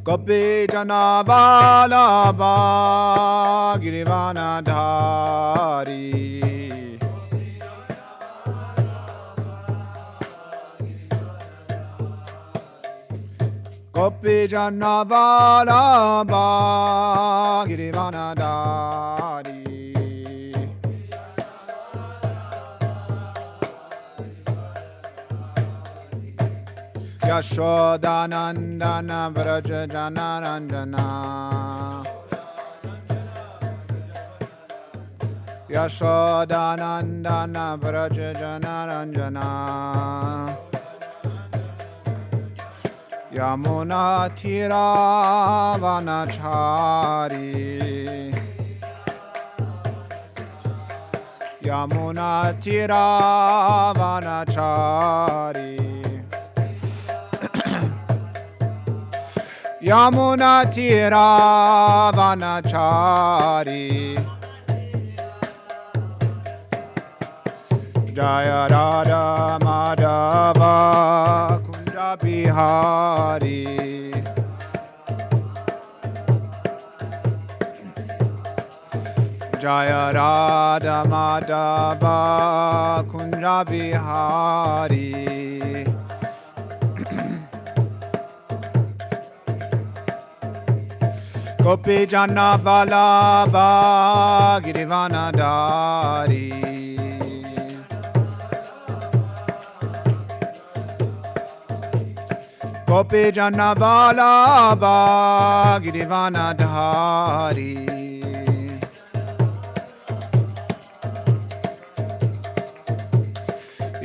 Gopi Jana Vallabha Girivana Dhari. Gopi Jana Vallabha Girivana Dhari. Yashodanandana Vraja Janaranjana. Yashodanandana Vraja Janaranjana. Yamuna Tira Vanachari. Yamuna Tira Vanachari. Yamuna Tira Vanachari. Jaya Radha Madhava Kunja Bihari. Jaya Radha Madhava Kunja Bihari. Gopi Jana Vallabha Girivana Dhari. Gopi Jana Vallabha Girivana Dhari.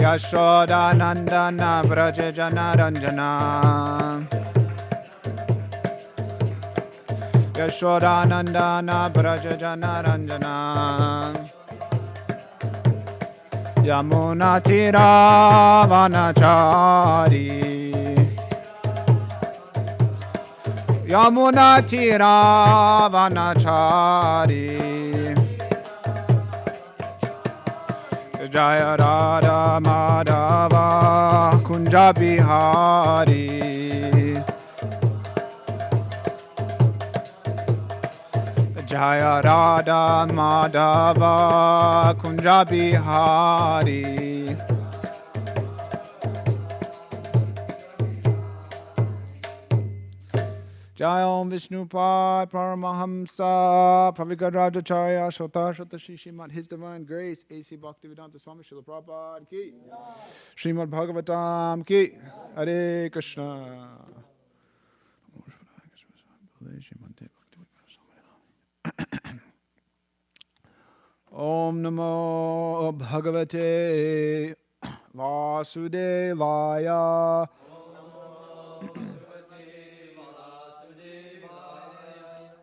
Yashodanandana Vraja Janaranjana. Yashodanandana Vraja Janaranjana. Yamuna Tira Vanachari. Yamuna Tira Vanachari. Jaya Radha Madhava Kunja Bihari. Jaya Radha Madhava Kunja Bihari. Jai Om Vishnupad Paramahamsa Pravigadrajacharya Shota Shota Shri Srimad His Divine Grace A.C. Bhaktivedanta Swami Srila Prabhupada Ki Srimad Bhagavatam Ki Hare Krishna. Om Namo Bhagavate Vasudevaya.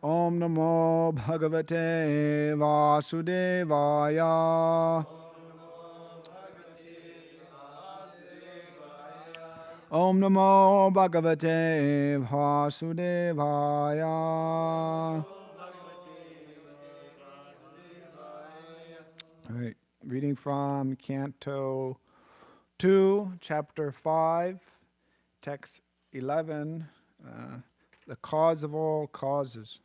Om Namo Bhagavate Vasudevaya. Om Namo Bhagavate Vasudevaya. All right, reading from Canto 2, Chapter 5, Text 11, the cause of all causes.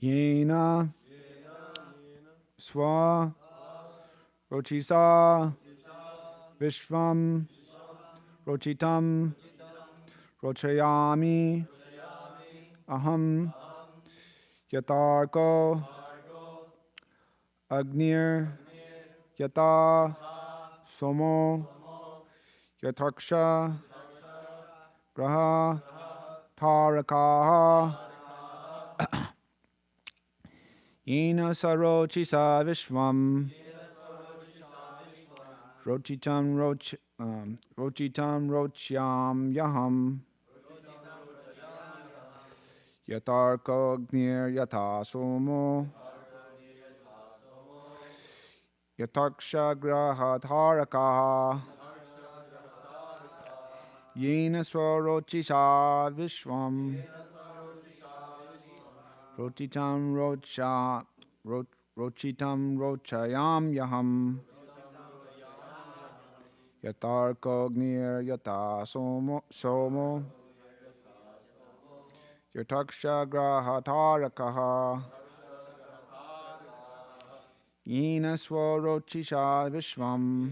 Yena Swa Rochisa Vishvam Rochitam Rochayami Aham Yatarko Agnir Yata Somo Yatarksha Graha Tarakaha Yena Sarochi Sa Vishwam Rochitam Rochiam Yaham Yatarko Gnir Yata Somo Yataksha Graha Tarakaha Yena Swarochi Sa Vishwam Rochitam Rochayam Yaham Yatarkognir yata somo Yataksha grahatarakaha Yena swarochisha vishvam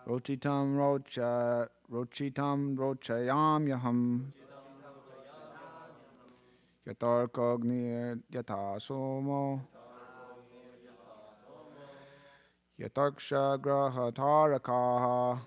rochitam rochayam yaham Yatarkognir yata somo Yataksha grahatarakaha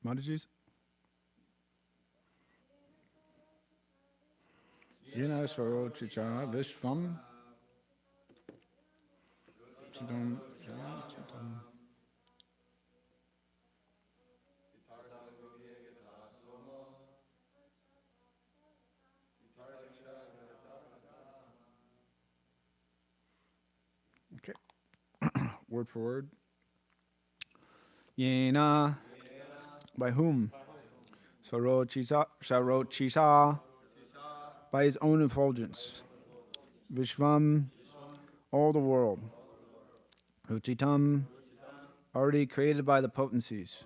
Mataji's? Yena swarochicha vishvam Chitam chitam Okay. Word for word. Yena. By whom? Sarochisa. By his own effulgence. Vishvam. All the world. Ruchitam. Already created by the potencies.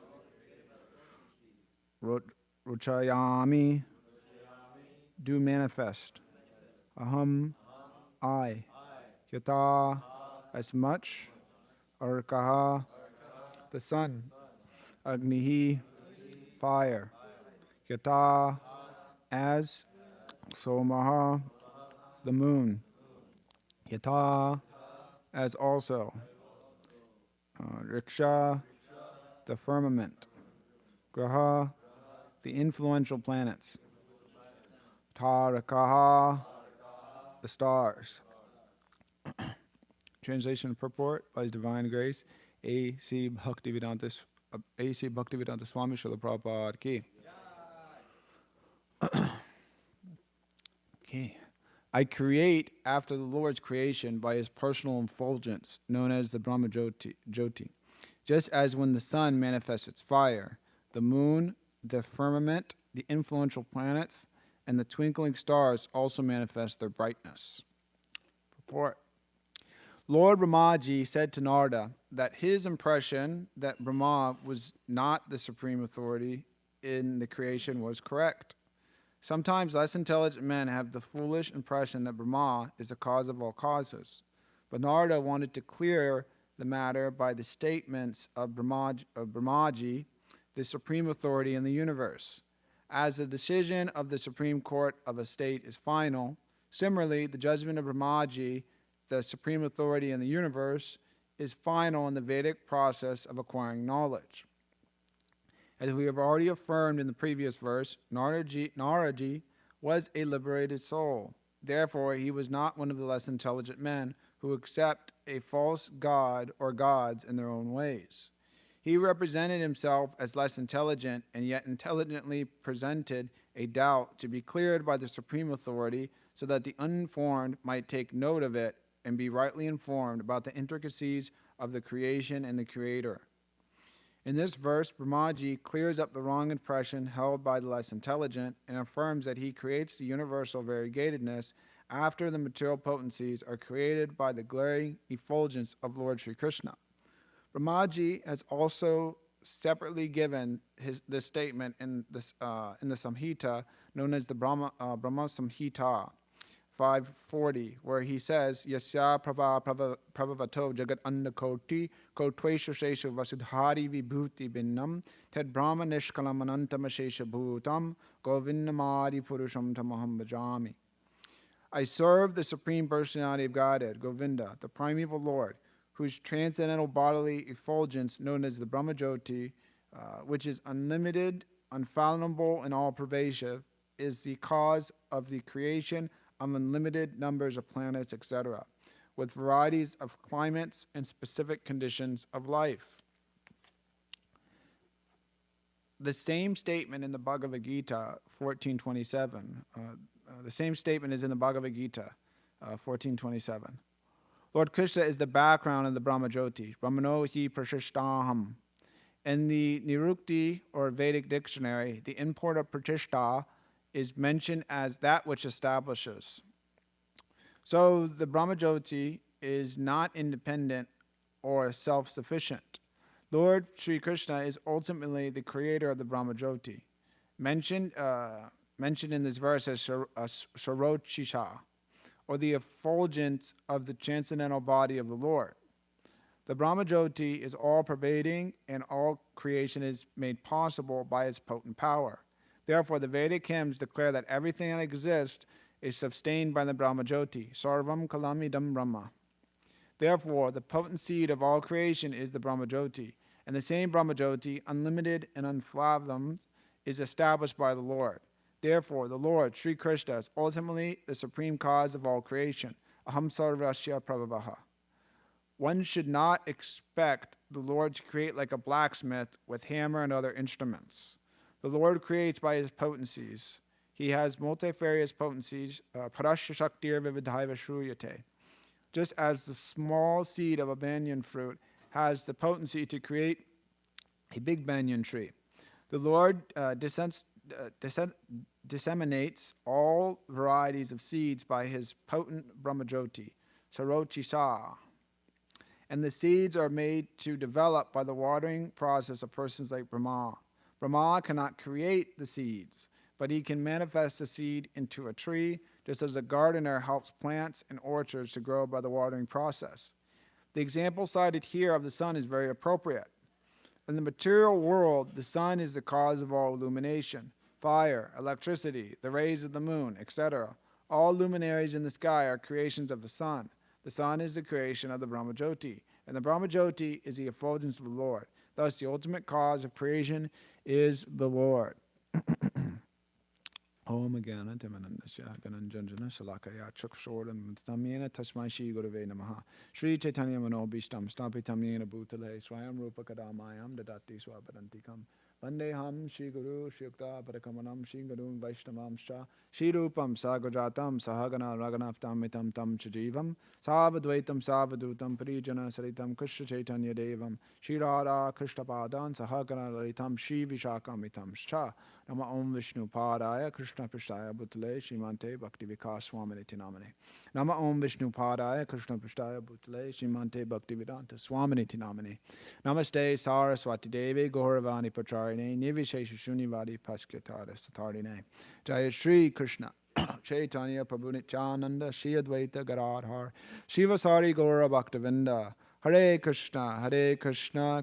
Ruchayami. Do manifest. Aham. I. Yata. As much. Arkaha. The sun. Agnihi. Fire. Yata. As. Somaha. The moon. Yata. As also. Riksha. The firmament. Graha. The influential planets. Tarakaha. The stars. Translation and purport by His Divine Grace, A.C. Bhaktivedanta Swami Srila Prabhupada Ki. Okay. I create after the Lord's creation by His personal effulgence, known as the Brahma Jyoti. Just as when the sun manifests its fire, the moon, the firmament, the influential planets, and the twinkling stars also manifest their brightness. Purport. Lord Brahmaji said to Narada that his impression that Brahma was not the supreme authority in the creation was correct. Sometimes less intelligent men have the foolish impression that Brahma is the cause of all causes. But Narada wanted to clear the matter by the statements of Brahmaji, the supreme authority in the universe. As the decision of the Supreme Court of a state is final, similarly, the judgment of Brahmaji, the supreme authority in the universe, is final in the Vedic process of acquiring knowledge. As we have already affirmed in the previous verse, Naraji was a liberated soul. Therefore, he was not one of the less intelligent men who accept a false god or gods in their own ways. He represented himself as less intelligent and yet intelligently presented a doubt to be cleared by the supreme authority so that the uninformed might take note of it and be rightly informed about the intricacies of the creation and the creator. In this verse, Brahmaji clears up the wrong impression held by the less intelligent and affirms that he creates the universal variegatedness after the material potencies are created by the glaring effulgence of Lord Sri Krishna. Brahmaji has also separately given this statement in the Samhita known as the Brahma Samhita 540, where he says, Yasya pravavato jagat annakoti kotwesha shesha vasudhari vibhuti binnam ted brahma nishkalam anantam shesha bhutam govindamadi purusham tamaham bhajami. I serve the Supreme Personality of Godhead, Govinda, the primeval Lord, whose transcendental bodily effulgence, known as the Brahmajyoti, which is unlimited, unfathomable, and all-pervasive, is the cause of the creation of unlimited numbers of planets, etc., with varieties of climates and specific conditions of life. The same statement in the Bhagavad Gita 1427, the same statement is in the Bhagavad Gita 1427. Lord Krishna is the background of the Brahmajyoti, Brahmano hi prashishtaham. In the Nirukti or Vedic dictionary, the import of pratishta is mentioned as that which establishes. So the Brahmajyoti is not independent or self-sufficient. Lord Sri Krishna is ultimately the creator of the Brahmajyoti, mentioned in this verse as Sarochisha, or the effulgence of the transcendental body of the Lord. The Brahmajyoti is all-pervading, and all creation is made possible by its potent power. Therefore, the Vedic hymns declare that everything that exists is sustained by the Brahmajyoti, Sarvam Kalamidam Brahma. Therefore, the potent seed of all creation is the Brahmajyoti, and the same Brahmajyoti, unlimited and unfathomed, is established by the Lord. Therefore, the Lord, Sri Krishna, is ultimately the supreme cause of all creation. Aham sarvasya prabhavaha. One should not expect the Lord to create like a blacksmith with hammer and other instruments. The Lord creates by his potencies. He has multifarious potencies, parasya shaktir vividhaiva shruyate. Just as the small seed of a banyan fruit has the potency to create a big banyan tree, the Lord disseminates all varieties of seeds by his potent Brahmajyoti, Sarochisa. And the seeds are made to develop by the watering process of persons like Brahma. Brahma cannot create the seeds, but he can manifest the seed into a tree, just as a gardener helps plants and orchards to grow by the watering process. The example cited here of the sun is very appropriate. In the material world, the sun is the cause of all illumination. Fire, electricity, the rays of the moon, etc. All luminaries in the sky are creations of the sun. The sun is the creation of the Brahmajyoti, and the Brahmajyoti is the effulgence of the Lord. Thus, the ultimate cause of creation is the Lord. Om Agana Timanandasya Gananjanjana Salakaya Chukshoram Tamyena Tasmaishi Gurave Namaha Sri Chaitanya Mano Bishtam Stapi Tamyena Bhutale Swayam Rupa Kadamayam Dadati Swapadantikam Vandeham Shri Guru Shri Yukta Parakamanam Shri Guru Vaishnavam Sha Shri Rupam Sagojatam Sahagana Raganaptam Mitam Tam Chajivam Savadvaitam Savadutam Prijana Saritam Krishna Chaitanya Devam Shri Radha Krishna Padan Sahagana Lalitam Shri Vishakam Mitam Sha Nama Om Vishnu Padaya Krishna Prasthaya Bhutale Srimante Bhakti Vikas Swaminiti Namane. Nama Om Vishnu Padaya Krishna Prasthaya Bhutale Srimante Bhakti Vedanta Swaminiti Namane. Namaste Saraswati Devi Gauravani Pacharine Nivishesha Shunivadi Paskritara Satarine. Jaya Shri Krishna Chaitanya Prabhu Nityananda Shri Advaita Gadadhar Shivasari Gaura Bhaktavinda. Hare Krishna, Krishna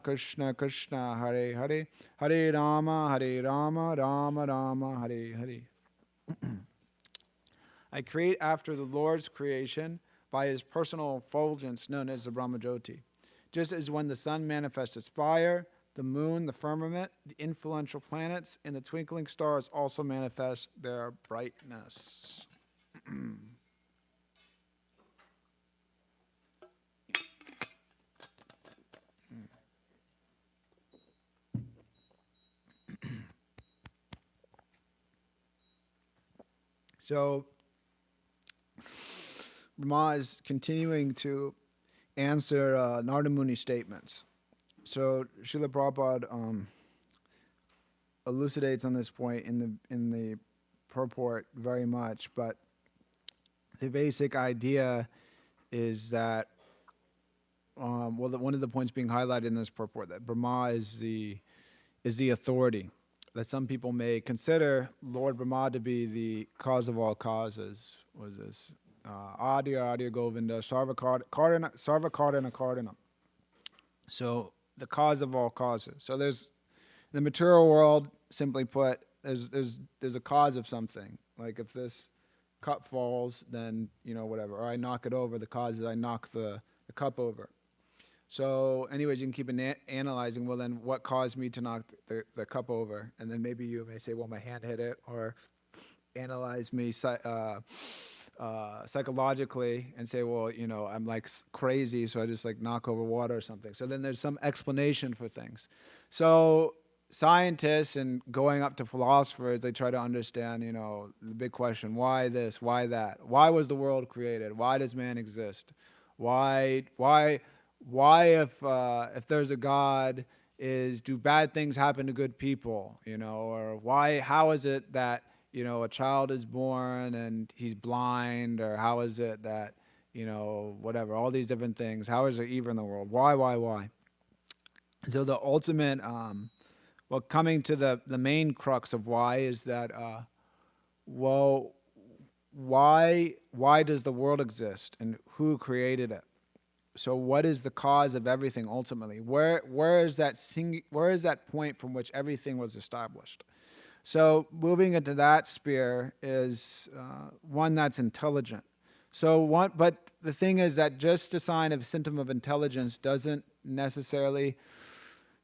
Krishna, Hare Hare, Hare Rama, Rama Rama, Hare Hare. I create after the Lord's creation by his personal effulgence known as the Brahmajyoti. Just as when the sun manifests its fire, the moon, the firmament, the influential planets, and the twinkling stars also manifest their brightness. So, Brahma is continuing to answer Narada Muni's statements. So, Srila Prabhupada elucidates on this point in the purport very much, but the basic idea is that, one of the points being highlighted in this purport, that Brahma is the authority, that some people may consider Lord Brahma to be the cause of all causes. Was this Adi Govinda Sarvakardana Kardana? So the cause of all causes. So there's, in the material world, simply put, there's a cause of something. Like if this cup falls, then whatever, or I knock it over. The cause is I knock the cup over. So anyways, you can keep analyzing, well then what caused me to knock the cup over? And then maybe you may say, well, my hand hit it, or analyze me psychologically and say, well, I'm like crazy, so I just like knock over water or something. So then there's some explanation for things. So scientists and going up to philosophers, they try to understand, the big question, why this, why that? Why was the world created? Why does man exist? Why if there's a God, do bad things happen to good people, or how is it that, a child is born and he's blind, or how is it that, whatever, all these different things, how is there evil in the world? Why? So the ultimate, coming to the main crux of why is that, why does the world exist and who created it? So what is the cause of everything ultimately? Where is that point from which everything was established? So moving into that sphere is one that's intelligent. But the thing is that just a sign of symptom of intelligence doesn't necessarily,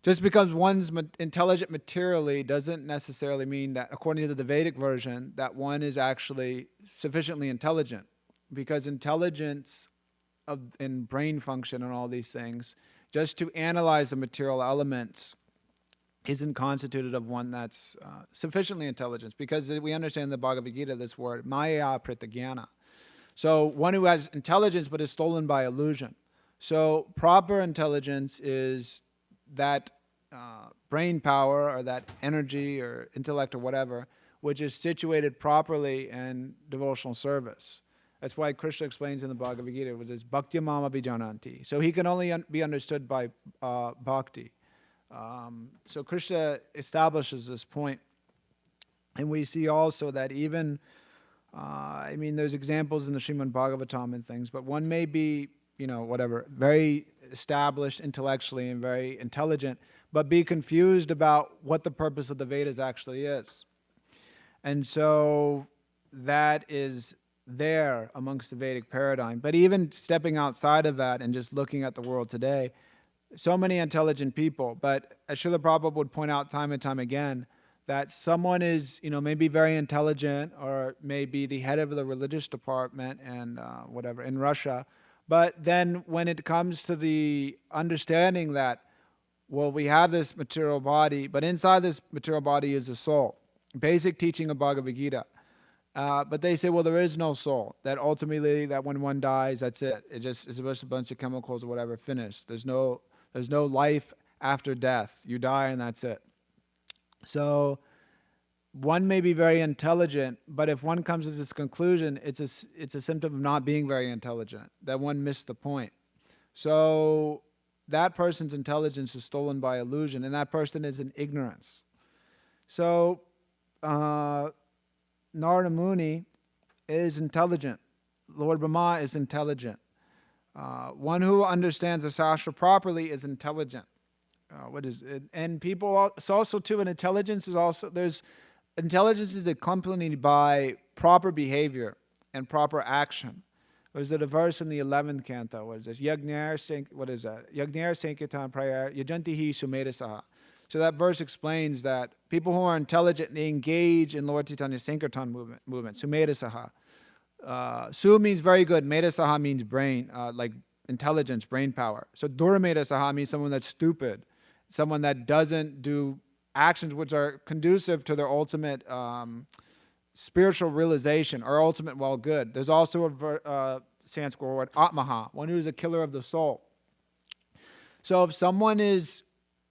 just because one's intelligent materially doesn't necessarily mean that, according to the Vedic version, that one is actually sufficiently intelligent, because intelligence in brain function and all these things, just to analyze the material elements, isn't constituted of one that's sufficiently intelligent, because we understand in the Bhagavad Gita this word, maya pritagyana. So one who has intelligence but is stolen by illusion. So proper intelligence is that brain power, or that energy or intellect or whatever, which is situated properly in devotional service. That's why Krishna explains in the Bhagavad Gita, which is bhakti mama vijananti. So he can only be understood by bhakti. So Krishna establishes this point. And we see also that even, there's examples in the Srimad Bhagavatam and things, but one may be, very established intellectually and very intelligent, but be confused about what the purpose of the Vedas actually is. And so that is there amongst the Vedic paradigm. But even stepping outside of that and just looking at the world today, so many intelligent people, but as Srila Prabhupada would point out time and time again, that someone is, maybe very intelligent, or maybe the head of the religious department and whatever in Russia, but then when it comes to the understanding that, well, we have this material body, but inside this material body is a soul. Basic teaching of Bhagavad Gita. But they say, well, there is no soul. That ultimately, that when one dies, that's it. It's just a bunch of chemicals or whatever, finished. There's no life after death. You die and that's it. So one may be very intelligent, but if one comes to this conclusion, it's a symptom of not being very intelligent, that one missed the point. So that person's intelligence is stolen by illusion, and that person is in ignorance. So Narada Muni is intelligent. Lord Brahma is intelligent. One who understands the Shastra properly is intelligent. What is it? And people, it's also too, an intelligence is also, intelligence is accompanied by proper behavior and proper action. Was it a verse in the 11th canto? What is this? Yagner Sankirtan Prayar Yajantihi Sumedhasaha. So that verse explains that people who are intelligent, they engage in Lord Chaitanya's Sankirtan movement. Sumedhasaha. Su means very good. Medhasaha means brain, like intelligence, brain power. So Duramedhasaha means someone that's stupid, someone that doesn't do actions which are conducive to their ultimate spiritual realization or ultimate well-good. There's also a Sanskrit word, Atmaha, one who's a killer of the soul. So if someone is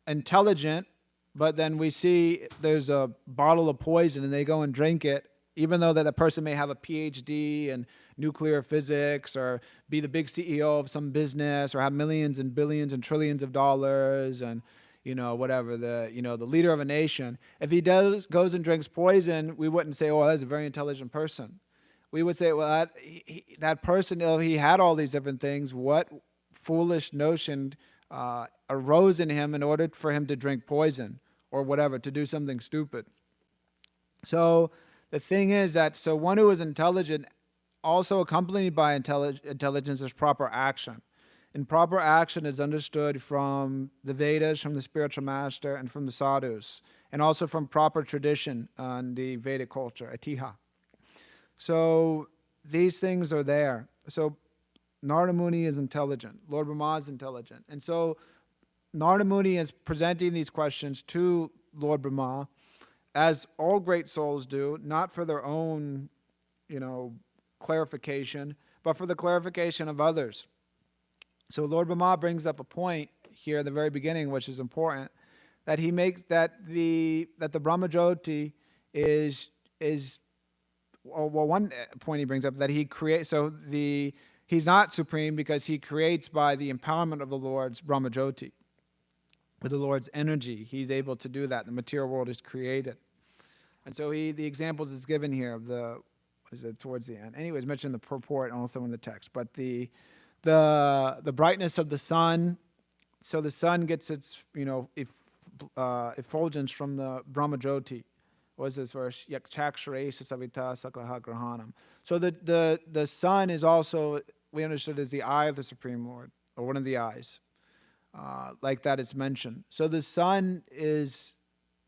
intelligent, but then we see there's a bottle of poison and they go and drink it, even though that the person may have a PhD in nuclear physics or be the big CEO of some business or have millions and billions and trillions of dollars and whatever, the leader of a nation, if he goes and drinks poison, we wouldn't say, oh, that's a very intelligent person. We would say, well, that person, he had all these different things. What foolish notion arose in him in order for him to drink poison or whatever, to do something stupid? So the thing is that, so one who is intelligent, also accompanied by intelligence, is proper action. And proper action is understood from the Vedas, from the spiritual master, and from the sadhus, and also from proper tradition on the Vedic culture, atiha. So these things are there. So Narada Muni is intelligent. Lord Brahma is intelligent. And so Narada Muni is presenting these questions to Lord Brahma, as all great souls do, not for their own, clarification, but for the clarification of others. So Lord Brahma brings up a point here at the very beginning, which is important, that he makes that the Brahmajyoti is one point he brings up, that he creates. So he's not supreme because he creates by the empowerment of the Lord's Brahmajyoti. With the Lord's energy, he's able to do that. The material world is created. And so the examples is given here of towards the end. Anyways, mentioned in the purport and also in the text. But the brightness of the sun, so the sun gets its, effulgence from the Brahmajyoti. What is this verse? Yakchaksharesha savita saklaha grahanam. So the sun is also, we understood, as the eye of the Supreme Lord, or one of the eyes. Like that it's mentioned. So the sun is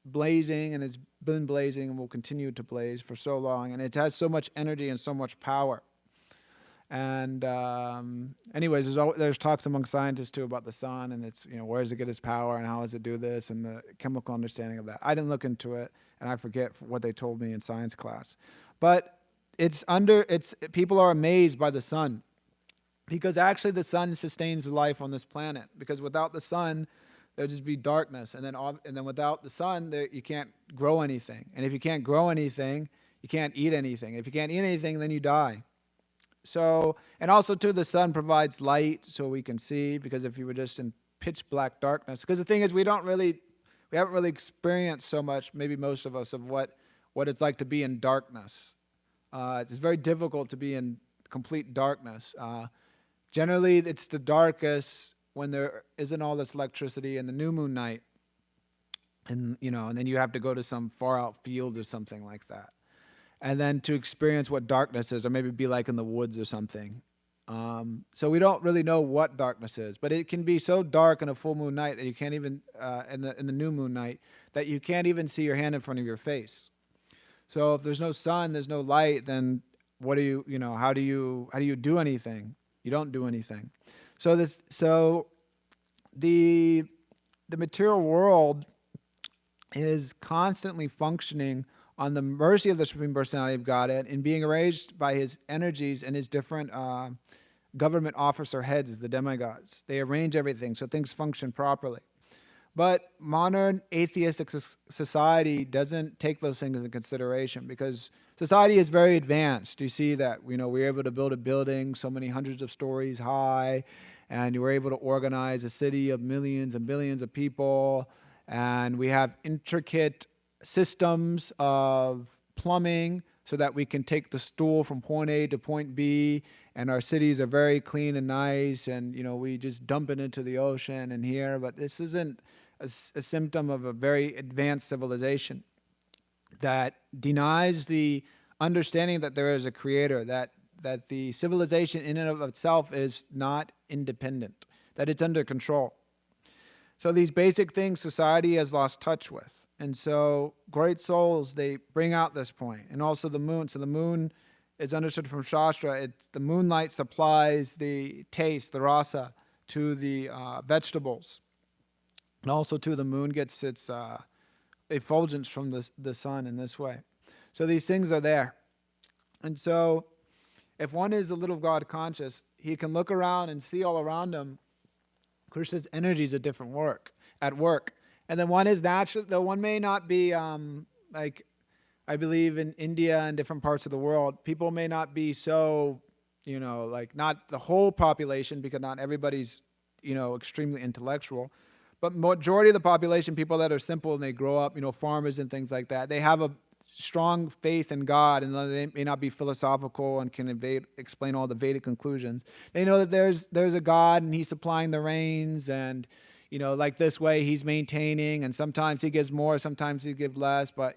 blazing and has been blazing and will continue to blaze for so long, and it has so much energy and so much power. And anyways, there's talks among scientists too about the sun, and it's, where does it get its power and how does it do this, and the chemical understanding of that. I didn't look into it, and I forget what they told me in science class. But people are amazed by the sun, because actually the sun sustains life on this planet. Because without the sun, there'd just be darkness, and then without the sun, you can't grow anything. And if you can't grow anything, you can't eat anything. If you can't eat anything, then you die. So, and also too, the sun provides light so we can see, because if you were just in pitch black darkness, because the thing is, we haven't really experienced so much, maybe most of us, of what it's like to be in darkness. It's very difficult to be in complete darkness. Generally, it's the darkest when there isn't all this electricity in the new moon night, and and then you have to go to some far out field or something like that, and then to experience what darkness is, or maybe be like in the woods or something. So we don't really know what darkness is, but it can be so dark in a full moon night that you can't even, in the new moon night, that you can't even see your hand in front of your face. So if there's no sun, there's no light, then what do you, how do you do anything? You don't do anything. So the material world is constantly functioning on the mercy of the Supreme Personality of Godhead and being arranged by his energies and his different government officer heads, as the demigods. They arrange everything so things function properly. But modern atheistic society doesn't take those things into consideration, because society is very advanced. You see that, we're able to build a building so many hundreds of stories high, and we're able to organize a city of millions and billions of people, and we have intricate systems of plumbing so that we can take the stool from point A to point B, and our cities are very clean and nice, and we just dump it into the ocean and here. But this isn't a symptom of a very advanced civilization that denies the understanding that there is a creator, that the civilization in and of itself is not independent, that it's under control. So these basic things society has lost touch with. And so great souls, they bring out this point. And also the moon. So the moon is understood from Shastra. It's the moonlight supplies the taste, the rasa, to the vegetables. And also too, the moon gets its effulgence from the sun in this way. So these things are there. And so if one is a little God conscious, he can look around and see all around him Krishna's energy is at work. And then one is natural, though one may not be I believe in India and different parts of the world, people may not be so, like not the whole population, because not everybody's, extremely intellectual, but majority of the population, people that are simple and they grow up, farmers and things like that, they have a strong faith in God, and they may not be philosophical and can explain all the Vedic conclusions. They know that there's a God and He's supplying the rains, and like this way He's maintaining, and sometimes He gives more, sometimes He gives less, but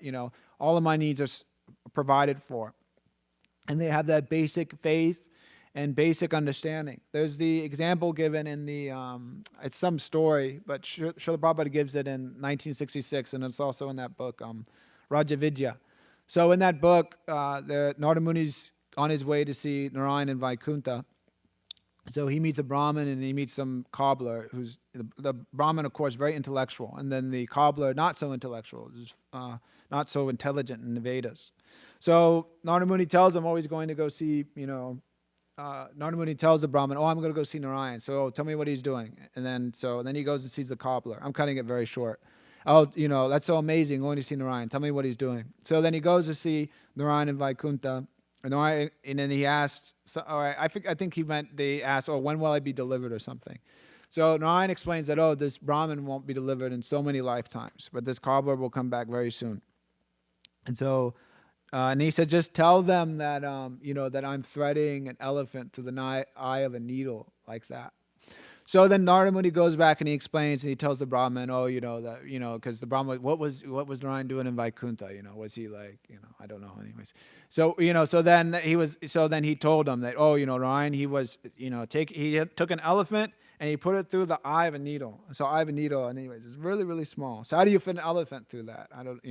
all of my needs are provided for. And they have that basic faith and basic understanding. There's the example given in the, it's some story, but Srila Prabhupada gives it in 1966, and it's also in that book, Raja Vidya. So in that book, Narada Muni's on his way to see Narayan in Vaikuntha. So he meets a Brahmin and he meets some cobbler, who's the Brahmin, of course, very intellectual, and then the cobbler, not so intellectual, not so intelligent in the Vedas. So Narada Muni tells him, he's going to go see, Narada Muni tells the Brahmin, I'm going to go see Narayan. So tell me what he's doing. And then he goes and sees the cobbler. I'm cutting it very short. That's so amazing, going to see Narayan. Tell me what he's doing. So then he goes to see Narayan in Vaikuntha. And then he asked, I think they asked, when will I be delivered or something? So Narayan explains that, this Brahmin won't be delivered in so many lifetimes, but this cobbler will come back very soon. And so, and he said, just tell them that, that I'm threading an elephant through the eye of a needle, like that. So then Narada Muni goes back and he explains, and he tells the Brahmin, because the Brahmin, what was Narayan doing in Vaikuntha? Was he like, I don't know. Anyways, so so then he told him that, Narayan, he was, he took an elephant and he put it through the eye of a needle. So eye of a needle, anyways, it's really, really small. So how do you fit an elephant through that? I don't,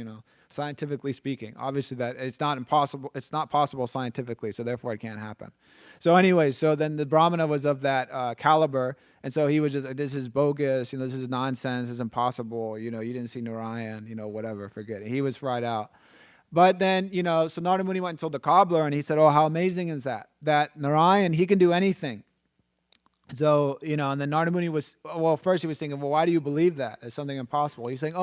scientifically speaking, obviously that it's not impossible. It's not possible scientifically, so therefore it can't happen. So anyways, so then the Brahmana was of that caliber, and so he was just like, this is bogus, this is nonsense, this is impossible, you didn't see Narayan, whatever, forget it. He was fried out. But then, so Narada Muni went and told the cobbler, and he said, how amazing is that? That Narayan, he can do anything. So, and then Narada Muni was, first he was thinking, why do you believe that? It's something impossible. He's saying,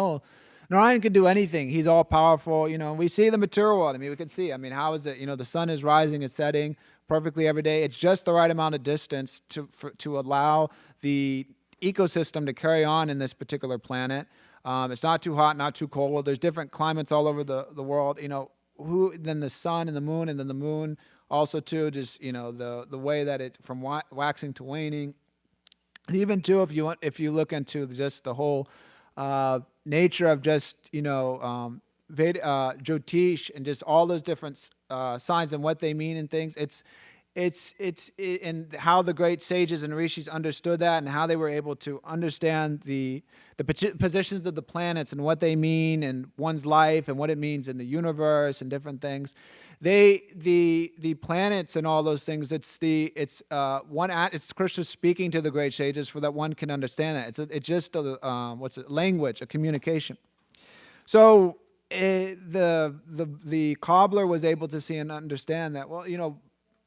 Narayan can do anything. He's all powerful. We see the material world. We can see. How is it? The sun is rising and setting perfectly every day. It's just the right amount of distance to allow the ecosystem to carry on in this particular planet. It's not too hot, not too cold. There's different climates all over the world. Then the sun and the moon, and then the moon also too. Just the way that it from waxing to waning. And even too, if you look into just the whole nature of just Jyotish and just all those different signs and what they mean and things, it's and how the great sages and rishis understood that, and how they were able to understand the positions of the planets and what they mean in one's life and what it means in the universe and different things. The planets and all those things. It's Krishna speaking to the great sages for that one can understand that. It's just a language, a communication. So the cobbler was able to see and understand that.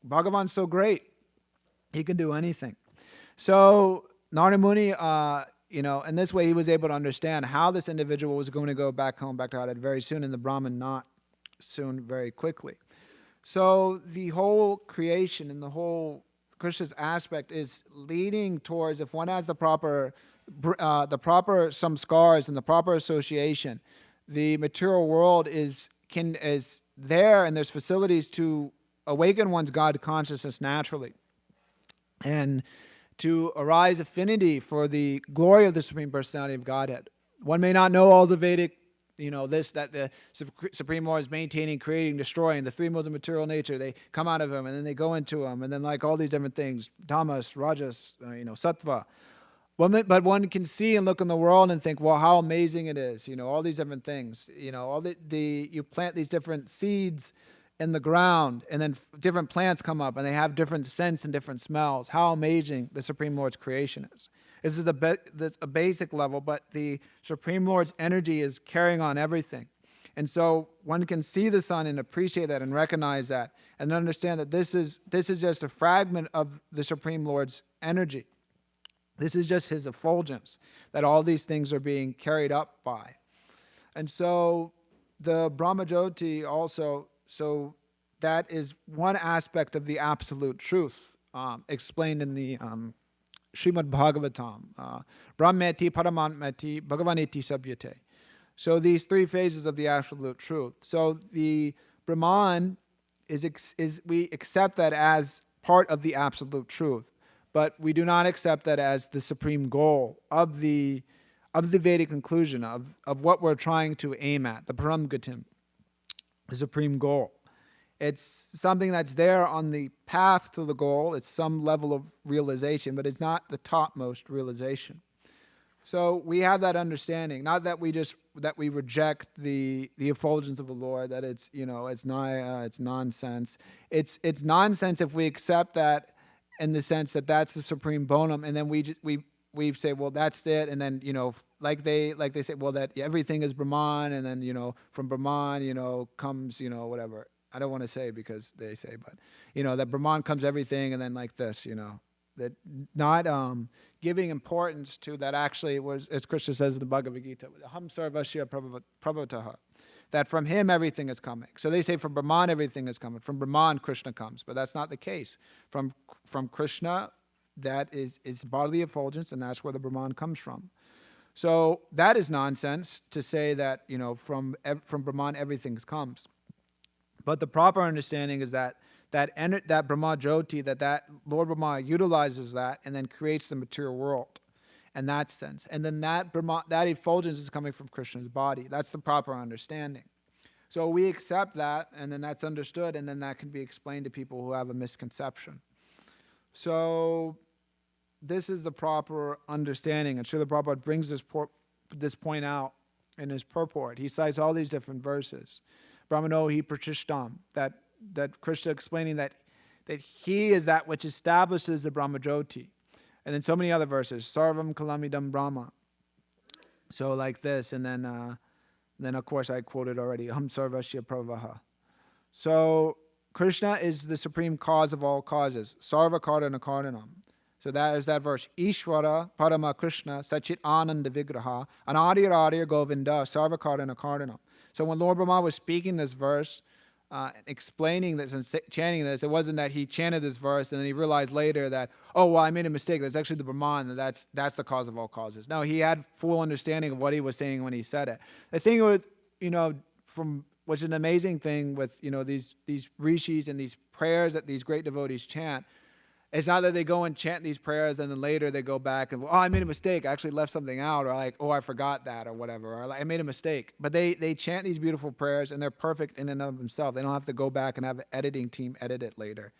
Bhagavan's so great, he can do anything. So Narada Muni, in this way he was able to understand how this individual was going to go back home, back to Godhead very soon, and the Brahman not soon, very quickly. So the whole creation and the whole Krishna's aspect is leading towards, if one has the proper samskars and the proper association, the material world is there, and there's facilities to awaken one's God consciousness naturally, and to arise affinity for the glory of the Supreme Personality of Godhead. One may not know all the Vedic, that the Supreme Lord is maintaining, creating, destroying, the three modes of material nature, they come out of him, and then they go into him, and then like all these different things, tamas, rajas, sattva. But one can see and look in the world and think, how amazing it is, all these different things, all you plant these different seeds in the ground, and then different plants come up, and they have different scents and different smells. How amazing the Supreme Lord's creation is. This is a basic level, but the Supreme Lord's energy is carrying on everything. And so one can see the sun and appreciate that and recognize that and understand that this is just a fragment of the Supreme Lord's energy. This is just his effulgence, that all these things are being carried up by. And so the Brahmajyoti also, so that is one aspect of the absolute truth explained in the Srimad Bhagavatam. Brahmeti, Paramatmeti, Bhagavaneti Sabhyate. So these three phases of the absolute truth. So the Brahman is we accept that as part of the absolute truth, but we do not accept that as the supreme goal of the Vedic conclusion of what we're trying to aim at, the Paramgatim, the supreme goal. It's something that's there on the path to the goal. It's some level of realization, but it's not the topmost realization. So we have that understanding, not that we reject the effulgence of the Lord, that it's it's nonsense. It's nonsense if we accept that in the sense that that's the supreme bonum, and then we say, well, that's it, and then like they say, well, that everything is Brahman, and then from Brahman comes whatever. I don't want to say because they say, but that Brahman comes everything, and then like this, that not giving importance to that actually was, as Krishna says in the Bhagavad Gita, Ham Sarvasya Prabhataha, that from him everything is coming. So they say from Brahman everything is coming. From Brahman Krishna comes, but that's not the case. From Krishna, that is bodily effulgence, and that's where the Brahman comes from. So that is nonsense to say that from Brahman everything comes. But the proper understanding is that Brahma Jyoti, that Lord Brahma utilizes that and then creates the material world in that sense. And then that effulgence is coming from Krishna's body. That's the proper understanding. So we accept that, and then that's understood, and then that can be explained to people who have a misconception. So this is the proper understanding. And Srila Prabhupada brings this point out in his purport. He cites all these different verses. Brahmano hi prachishtam, that Krishna explaining that he is that which establishes the Brahmajyoti. And then so many other verses, sarvam kalamidam brahma. So like this, and then of course I quoted already, ham sarvasya pravaha. So Krishna is the supreme cause of all causes, sarva karana karanam. So that is that verse, Ishvara parama Krishna sachit ananda vigraha anadir adir govinda sarva karana karanam. So when Lord Brahma was speaking this verse, explaining this and chanting this, it wasn't that he chanted this verse and then he realized later that, oh, well, I made a mistake. That's actually the Brahman, and that's the cause of all causes. No, he had full understanding of what he was saying when he said it. The thing with, which is an amazing thing with, these rishis and these prayers that these great devotees chant, it's not that they go and chant these prayers and then later they go back and, oh, I made a mistake. I actually left something out, or like, oh, I forgot that, or whatever, or like, I made a mistake. But they chant these beautiful prayers and they're perfect in and of themselves. They don't have to go back and have an editing team edit it later,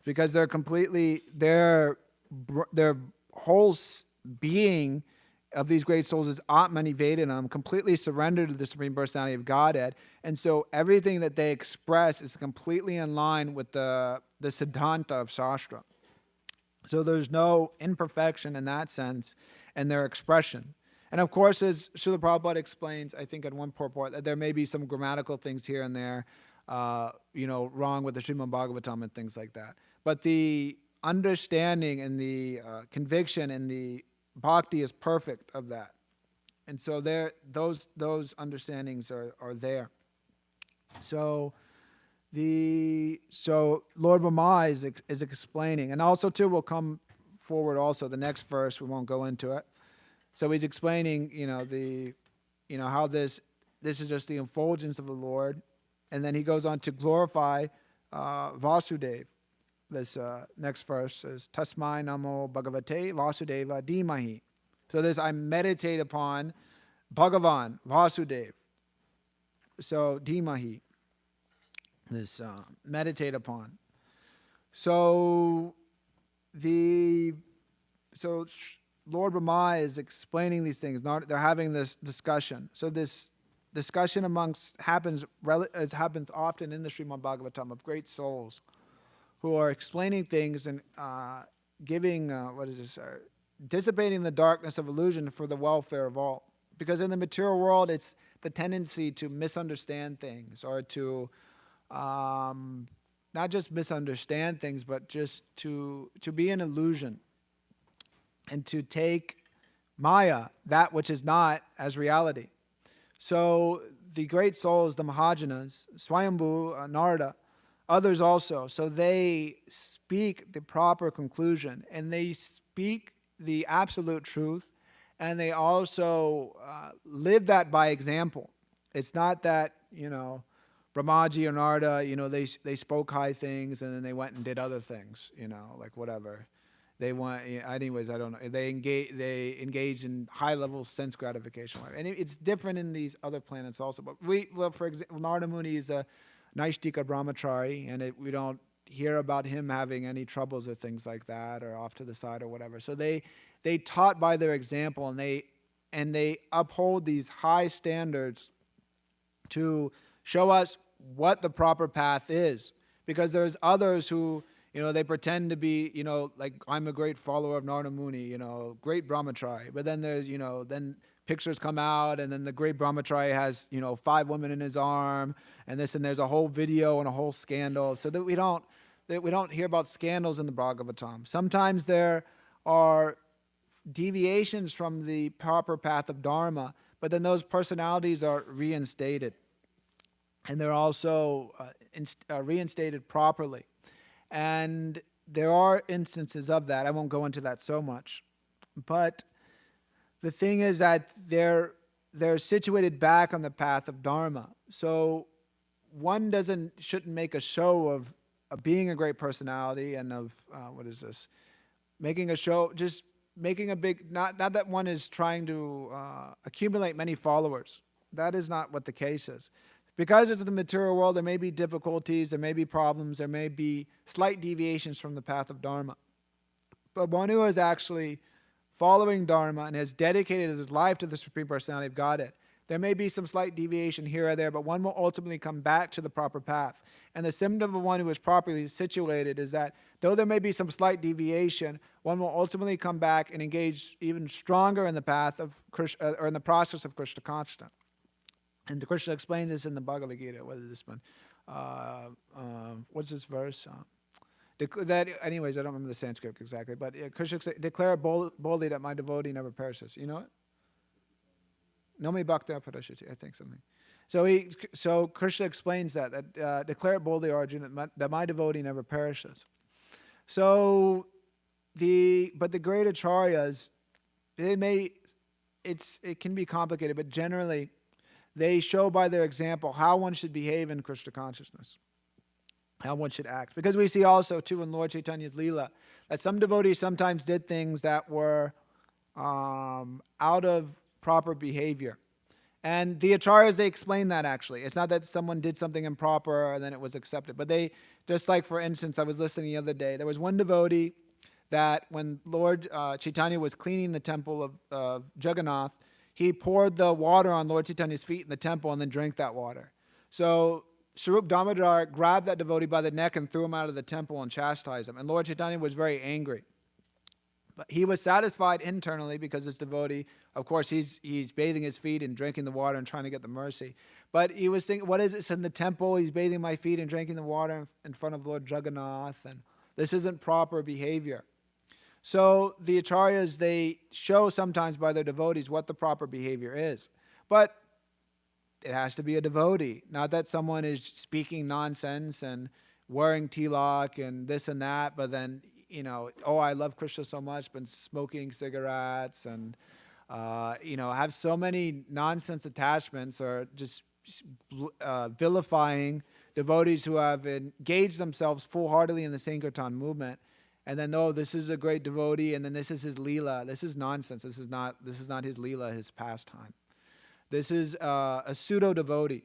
because they're completely, their whole being of these great souls is Atmani Vedanam, completely surrendered to the Supreme Personality of Godhead. And so everything that they express is completely in line with the Siddhanta of Shastra. So there's no imperfection in that sense in their expression. And of course, as Srila Prabhupada explains, I think at one purport, that there may be some grammatical things here and there, wrong with the Srimad Bhagavatam and things like that. But the understanding and the conviction and the bhakti is perfect of that. And so those understandings are there. So Lord Brahma is explaining, and also too will come forward also the next verse. We won't go into it. So he's explaining, how this is just the effulgence of the Lord, and then he goes on to glorify Vasudeva. This next verse is Tasmai Namo Bhagavate Vasudeva Dhimahi. So this, I meditate upon Bhagavan Vasudeva. So Dhimahi. This meditate upon. So Lord Brahma is explaining these things. They're having this discussion. So this discussion happens often in the Srimad Bhagavatam of great souls who are explaining things and giving dissipating the darkness of illusion for the welfare of all. Because in the material world, it's the tendency to misunderstand things, or to not just misunderstand things, but just to be an illusion and to take Maya, that which is not, as reality. So the great souls, the Mahajanas, Swayambhu, Narada, others also. So they speak the proper conclusion, and they speak the absolute truth, and they also live that by example. It's not that, Brahmaji or Narada, they spoke high things and then they went and did other things, like whatever. They want, anyways, I don't know. They engage in high level sense gratification. And it's different in these other planets also. But for example, Narada Muni is a Naishtika Brahmachari, and we don't hear about him having any troubles or things like that, or off to the side or whatever. So they taught by their example, and they uphold these high standards to show us what the proper path is. Because there's others who, they pretend to be, like, I'm a great follower of Narada Muni, great brahmachari. But then there's, then pictures come out, and then the great brahmachari has, 5 women in his arm, and there's a whole video and a whole scandal. So that we don't hear about scandals in the Bhagavatam. Sometimes there are deviations from the proper path of Dharma, but then those personalities are reinstated. And they're also reinstated properly. And there are instances of that. I won't go into that so much. But the thing is that they're situated back on the path of Dharma. So one shouldn't make a show of being a great personality and of, making a show, just making a big, not that one is trying to accumulate many followers. That is not what the case is. Because it's the material world, there may be difficulties, there may be problems, there may be slight deviations from the path of Dharma. But one who is actually following Dharma and has dedicated his life to the Supreme Personality of Godhead, there may be some slight deviation here or there, but one will ultimately come back to the proper path. And the symptom of one who is properly situated is that though there may be some slight deviation, one will ultimately come back and engage even stronger in the path of Krishna, or in the process of Krishna consciousness. And Krishna explains this in the Bhagavad Gita. What is this one? What's this verse? Anyways, I don't remember the Sanskrit exactly. But Krishna says, declare boldly that my devotee never perishes. You know it? Nomi bhakta parashati, I think something. So Krishna explains that declare it boldly, Arjuna, that my devotee never perishes. So but the great acharyas, it can be complicated, but generally they show by their example how one should behave in Krishna consciousness, how one should act. Because we see also, too, in Lord Chaitanya's Leela, that some devotees sometimes did things that were out of proper behavior. And the acharyas, they explain that, actually. It's not that someone did something improper and then it was accepted. But they, just like, for instance, I was listening the other day, there was one devotee that when Lord Chaitanya was cleaning the temple of Jagannath, he poured the water on Lord Chaitanya's feet in the temple and then drank that water. So Swarup Damodar grabbed that devotee by the neck and threw him out of the temple and chastised him. And Lord Chaitanya was very angry. But he was satisfied internally because this devotee, of course, he's bathing his feet and drinking the water and trying to get the mercy. But he was thinking, what is this in the temple? He's bathing my feet and drinking the water in front of Lord Jagannath. And this isn't proper behavior. So the acharyas, they show sometimes by their devotees what the proper behavior is. But it has to be a devotee, not that someone is speaking nonsense and wearing tilak and this and that, but then, I love Krishna so much, but smoking cigarettes and, have so many nonsense attachments, or just vilifying devotees who have engaged themselves full-heartedly in the Sankirtan movement. And then, this is a great devotee, and then this is his leela. This is nonsense. This is not his leela, his pastime. This is a pseudo-devotee.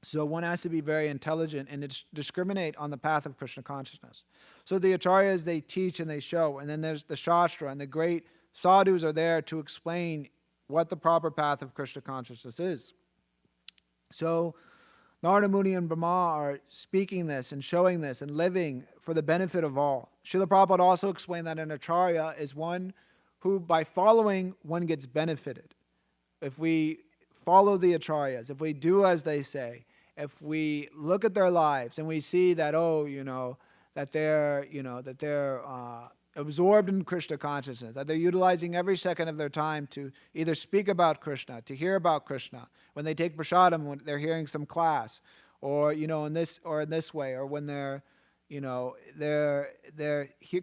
So one has to be very intelligent and discriminate on the path of Krishna consciousness. So the acharyas, they teach and they show. And then there's the Shastra, and the great sadhus are there to explain what the proper path of Krishna consciousness is. So Narada Muni and Brahma are speaking this and showing this and living for the benefit of all. Srila Prabhupada also explained that an acharya is one who, by following, one gets benefited. If we follow the acharyas, if we do as they say, if we look at their lives and we see that, that they're absorbed in Krishna consciousness, that they're utilizing every second of their time to either speak about Krishna, to hear about Krishna, when they take prasadam, when they're hearing some class, or in this way, or when they're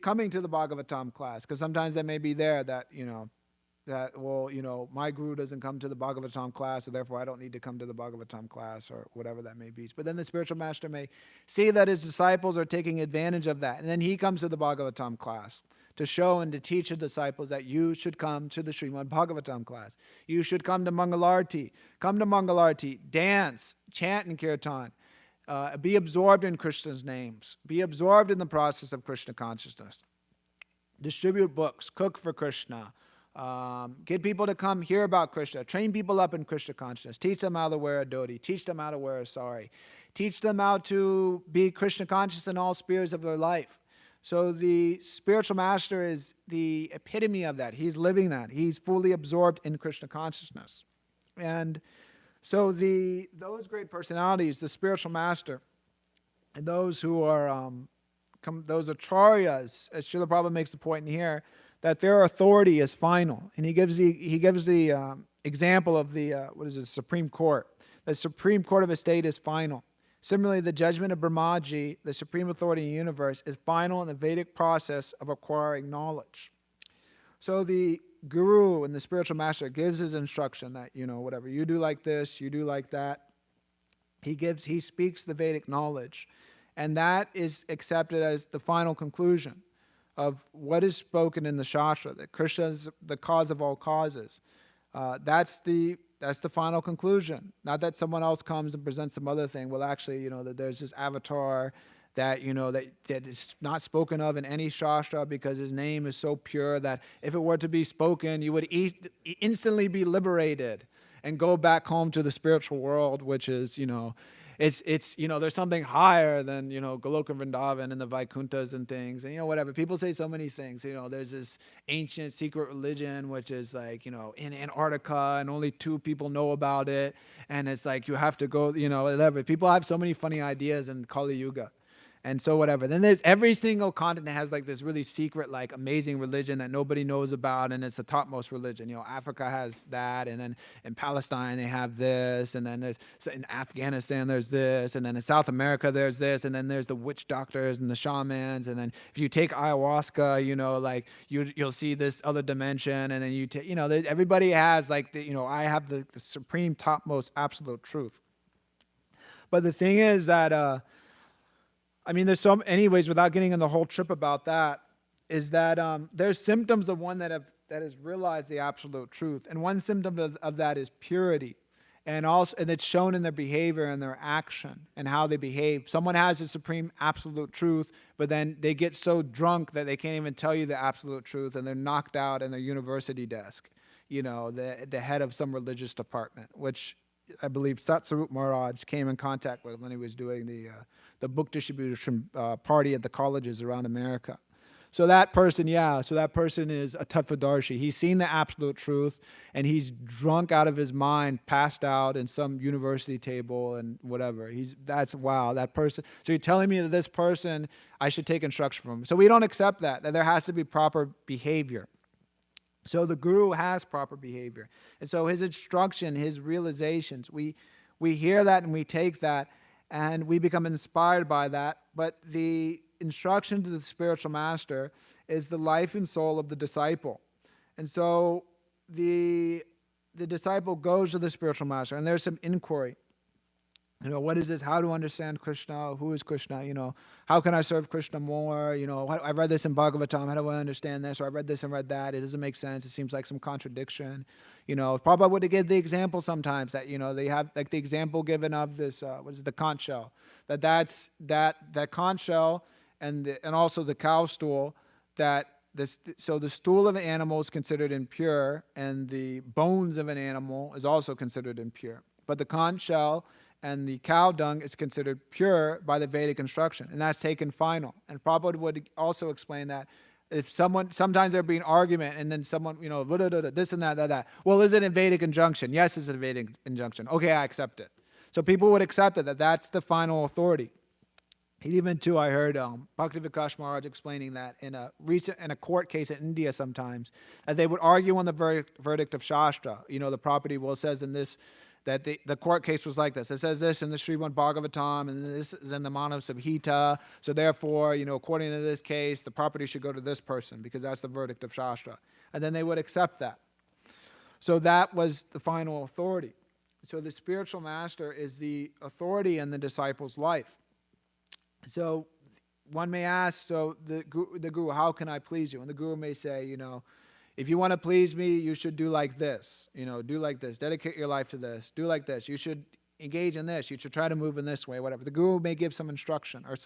coming to the Bhagavatam class, because sometimes they may be there that my guru doesn't come to the Bhagavatam class, so therefore I don't need to come to the Bhagavatam class, or whatever that may be. But then the spiritual master may see that his disciples are taking advantage of that, and then he comes to the Bhagavatam class to show and to teach the disciples that you should come to the Srimad Bhagavatam class. You should come to Mangalarti. Come to Mangalarti. Dance, chant in Kirtan. Be absorbed in Krishna's names. Be absorbed in the process of Krishna consciousness. Distribute books. Cook for Krishna. Get people to come hear about Krishna. Train people up in Krishna consciousness. Teach them how to wear a dhoti. Teach them how to wear a sari. Teach them how to be Krishna conscious in all spheres of their life. So the spiritual master is the epitome of that. He's living that. He's fully absorbed in Krishna consciousness. And so those great personalities, the spiritual master, and those who are those acharyas, as Srila Prabhupada makes the point in here, that their authority is final. And he gives the example of the Supreme Court. The Supreme Court of a state is final. Similarly, the judgment of Brahmaji, the supreme authority in the universe, is final in the Vedic process of acquiring knowledge. So the guru and the spiritual master gives his instruction that, whatever, you do like this, you do like that. He speaks the Vedic knowledge. And that is accepted as the final conclusion of what is spoken in the Shastra, that Krishna is the cause of all causes. That's the final conclusion. Not that someone else comes and presents some other thing. Well, actually, that there's this avatar that that is not spoken of in any Shastra because his name is so pure that if it were to be spoken, you would instantly be liberated and go back home to the spiritual world, which is, it's there's something higher than, Goloka Vrindavan and the Vaikunthas and things. And, whatever. People say so many things. There's this ancient secret religion, which is like, in Antarctica and only 2 people know about it. And it's like, you have to go, whatever. People have so many funny ideas in Kali Yuga. And so whatever. Then there's every single continent has like this really secret, like amazing religion that nobody knows about, and it's the topmost religion. Africa has that, and then in Palestine they have this, and then in Afghanistan there's this, and then in South America there's this, and then there's the witch doctors and the shamans, and then if you take ayahuasca, you'll see this other dimension, and then you take, everybody has like I have the supreme topmost absolute truth. But the thing is that there's some, anyways, without getting in the whole trip about that, is that there's symptoms of one that has realized the absolute truth. And one symptom of that is purity. And it's shown in their behavior and their action and how they behave. Someone has the supreme absolute truth, but then they get so drunk that they can't even tell you the absolute truth, and they're knocked out in their university desk, the head of some religious department, which I believe Satsarup Maharaj came in contact with when he was doing the book distribution party at the colleges around America. So that person is a Tattvadarshi. He's seen the absolute truth, and he's drunk out of his mind, passed out in some university table and whatever. That person. So you're telling me that this person, I should take instruction from him. So we don't accept that there has to be proper behavior. So the guru has proper behavior. And so his instruction, his realizations, we hear that and we take that and we become inspired by that. But the instruction to the spiritual master is the life and soul of the disciple. And so the disciple goes to the spiritual master, and there's some inquiry. What is this? How to understand Krishna? Who is Krishna? How can I serve Krishna more? I read this in Bhagavatam. How do I understand this? Or I read this and read that. It doesn't make sense. It seems like some contradiction. Prabhupada would give the example sometimes that, they have like the example given of this, the conch shell. That conch shell and also the cow stool, so the stool of an animal is considered impure, and the bones of an animal is also considered impure. But the conch shell and the cow dung is considered pure by the Vedic instruction, and that's taken final. And Prabhupada would also explain that if sometimes there'd be an argument, and then someone, this and that. Well, is it a Vedic injunction? Yes, it's a Vedic injunction. Okay, I accept it. So people would accept it, that's the final authority. Even too, I heard Bhakti Vikas Maharaj explaining that in a court case in India sometimes, that they would argue on the verdict of Shastra. The property, well, it says in this that the court case was like this. It says this in the Srimad Bhagavatam, and this is in the Manav Samhita. So therefore, according to this case, the property should go to this person because that's the verdict of Shastra. And then they would accept that. So that was the final authority. So the spiritual master is the authority in the disciple's life. So one may ask, so the guru, how can I please you? And the guru may say, if you want to please me, you should do like this. Do like this. Dedicate your life to this. Do like this. You should engage in this. You should try to move in this way, whatever. The guru may give some instruction or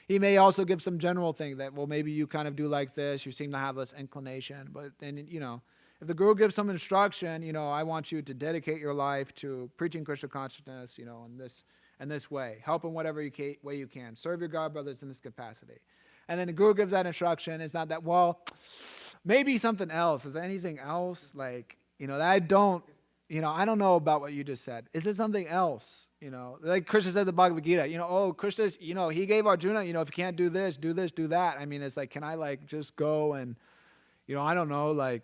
he may also give some general thing that, well, maybe you kind of do like this. You seem to have this inclination. But then, if the guru gives some instruction, I want you to dedicate your life to preaching Krishna consciousness, in this way. Help in whatever way you can. Serve your God brothers in this capacity. And then the guru gives that instruction. It's not that, well, maybe something else. Is there anything else? That I don't know about what you just said. Is there something else? Like Krishna said in the Bhagavad Gita, Krishna, he gave Arjuna, if you can't do this, do that. I mean, it's like, can I just go and, I don't know,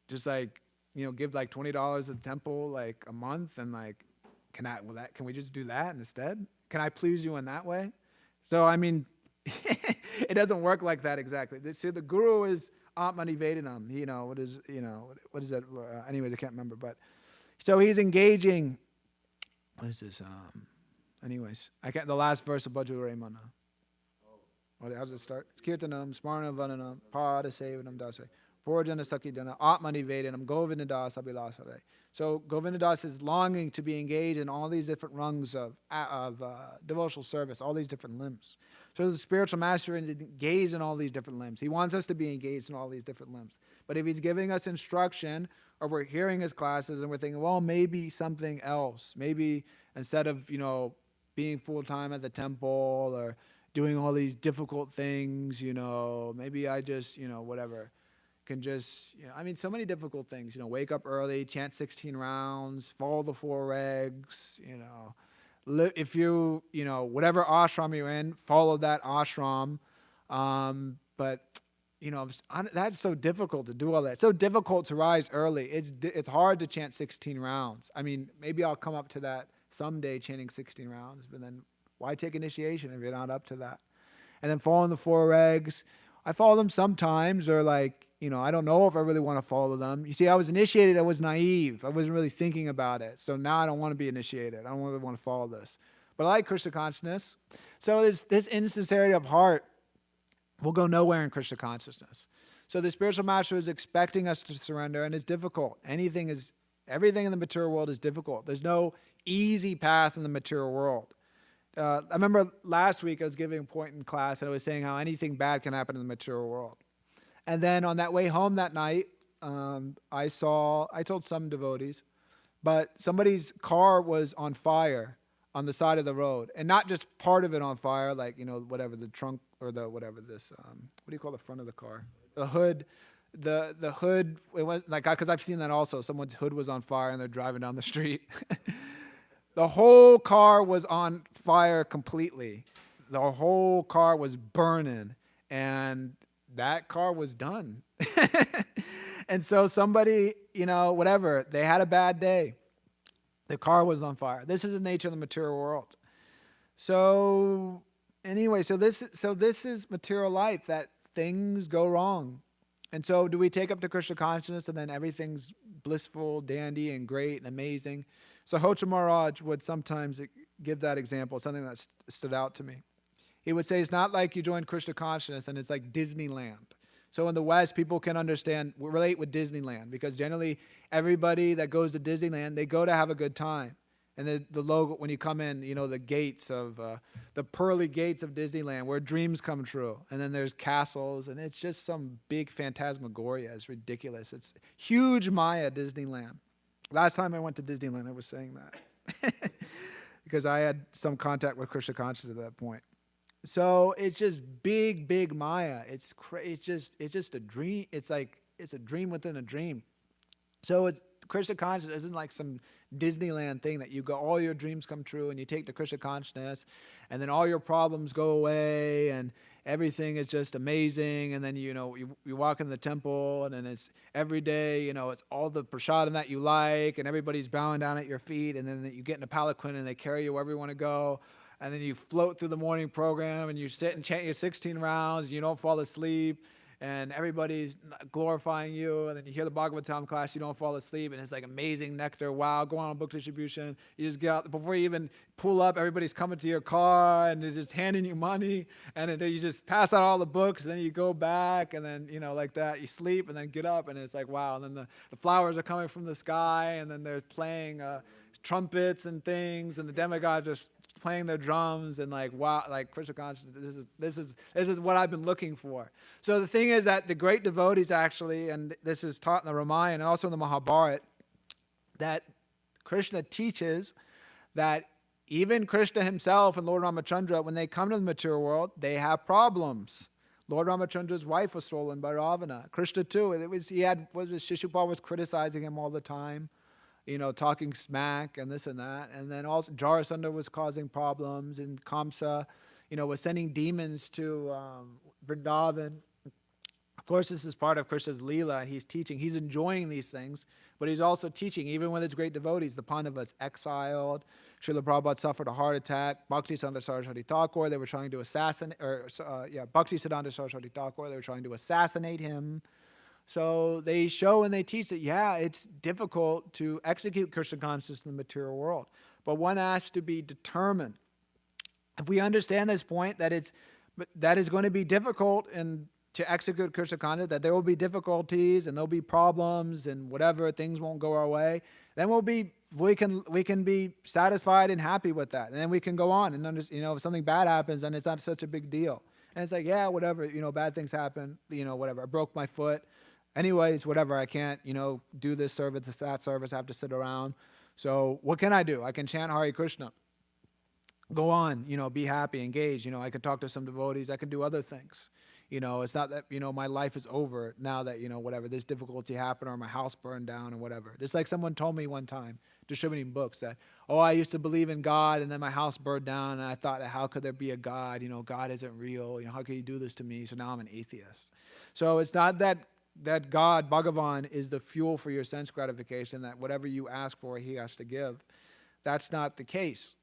just give $20 at the temple a month and can we just do that instead? Can I please you in that way? So I mean, it doesn't work like that exactly. So the guru is Atmani Vedanam. What is that? Anyways, I can't remember. But so he's engaging. What is this? Anyways, I can't. The last verse of Bhajure Mana. How does it start? Kirtanam, Smarnam, Vananam, Pada Sevanam Dasare. Porjana Sakidana, Atmani Vedanam, Govindadas Abhilasare. So Govindadas is longing to be engaged in all these different rungs of devotional service, all these different limbs. So the spiritual master is engaged in all these different limbs. He wants us to be engaged in all these different limbs. But if he's giving us instruction, or we're hearing his classes and we're thinking, well, maybe something else. Maybe instead of, being full-time at the temple or doing all these difficult things, maybe I just, whatever. Can just, so many difficult things, wake up early, chant 16 rounds, follow the 4 regs, if you, whatever ashram you're in, follow that ashram. But, that's so difficult to do all that. It's so difficult to rise early. It's hard to chant 16 rounds. I mean, maybe I'll come up to that someday, chanting 16 rounds, but then why take initiation if you're not up to that? And then following the 4 regs, I follow them sometimes, or I don't know if I really want to follow them. You see, I was initiated, I was naive. I wasn't really thinking about it. So now I don't want to be initiated. I don't really want to follow this. But I like Krishna consciousness. So this insincerity of heart will go nowhere in Krishna consciousness. So the spiritual master is expecting us to surrender, and it's difficult. Everything in the material world is difficult. There's no easy path in the material world. I remember last week I was giving a point in class and I was saying how anything bad can happen in the material world. And then on that way home that night, I told some devotees, but somebody's car was on fire on the side of the road. And not just part of it on fire, whatever, the trunk or the, whatever this, what do you call the front of the car? The hood. The hood, it was because I've seen that also. Someone's hood was on fire and they're driving down the street. The whole car was on fire completely. The whole car was burning. And that car was done. And so somebody, whatever, they had a bad day. The car was on fire. This is the nature of the material world. So anyway, so this is material life, that things go wrong. And so do we take up to Krishna consciousness and then everything's blissful, dandy, and great and amazing? So Hocha Maharaj would sometimes give that example, something that stood out to me. He would say, it's not like you join Krishna consciousness and it's like Disneyland. So in the West, people can relate with Disneyland, because generally everybody that goes to Disneyland, they go to have a good time. And the logo, when you come in, the gates of, the pearly gates of Disneyland where dreams come true. And then there's castles, and it's just some big phantasmagoria. It's ridiculous. It's huge Maya, Disneyland. Last time I went to Disneyland, I was saying that. Because I had some contact with Krishna consciousness at that point. So it's just big Maya. It's just a dream. It's a dream within a dream. So Krishna consciousness isn't like some Disneyland thing that you go, all your dreams come true and you take the Krishna consciousness and then all your problems go away and everything is just amazing. And then, you walk in the temple, and then it's every day, it's all the prasadam that you like, and everybody's bowing down at your feet. And then you get in a palanquin, and they carry you wherever you want to go. And then you float through the morning program, and you sit and chant your 16 rounds. You don't fall asleep. And everybody's glorifying you, and then you hear the Bhagavatam class, you don't fall asleep, and it's like amazing nectar. Wow, go on book distribution. You just get out, before you even pull up, everybody's coming to your car, and they're just handing you money, and then you just pass out all the books, and then you go back, and then, like that, you sleep, and then get up, and it's like, wow. And then the flowers are coming from the sky, and then they're playing trumpets and things, and the demigods just playing their drums, and like, wow, like Krishna consciousness, this is what I've been looking for. So the thing is that the great devotees actually, and this is taught in the Ramayana and also in the Mahabharata, that Krishna teaches that even Krishna himself and Lord Ramachandra, when they come to the material world, they have problems. Lord Ramachandra's wife was stolen by Ravana. Krishna too, Shishupal was criticizing him all the time, talking smack and this and that. And then also Jarasandha was causing problems, and Kamsa, was sending demons to Vrindavan. Of course, this is part of Krishna's Leela. He's teaching. He's enjoying these things, but he's also teaching, even with his great devotees. The Pandavas exiled. Srila Prabhupada suffered a heart attack. Bhaktisiddhanta Saraswati Thakur, they were trying to assassinate, Bhaktisiddhanta Saraswati Thakur, they were trying to assassinate him. So they show and they teach that, it's difficult to execute Krishna consciousness in the material world. But one has to be determined. If we understand this point, that is going to be difficult to execute Krishna consciousness, that there will be difficulties and there'll be problems and whatever, things won't go our way, then we can be satisfied and happy with that. And then we can go on and if something bad happens, then it's not such a big deal. And it's like, whatever, bad things happen, whatever. I broke my foot. Anyways, whatever, I can't, do this service, that service, I have to sit around. So what can I do? I can chant Hare Krishna. Go on, be happy, engage. I can talk to some devotees. I can do other things. It's not that, my life is over now that, whatever, this difficulty happened or my house burned down or whatever. Just like someone told me one time, distributing books, that, I used to believe in God, and then my house burned down, and I thought, that how could there be a God? God isn't real. How could you do this to me? So now I'm an atheist. So it's not that God, Bhagavan, is the fuel for your sense gratification, that whatever you ask for, he has to give. That's not the case.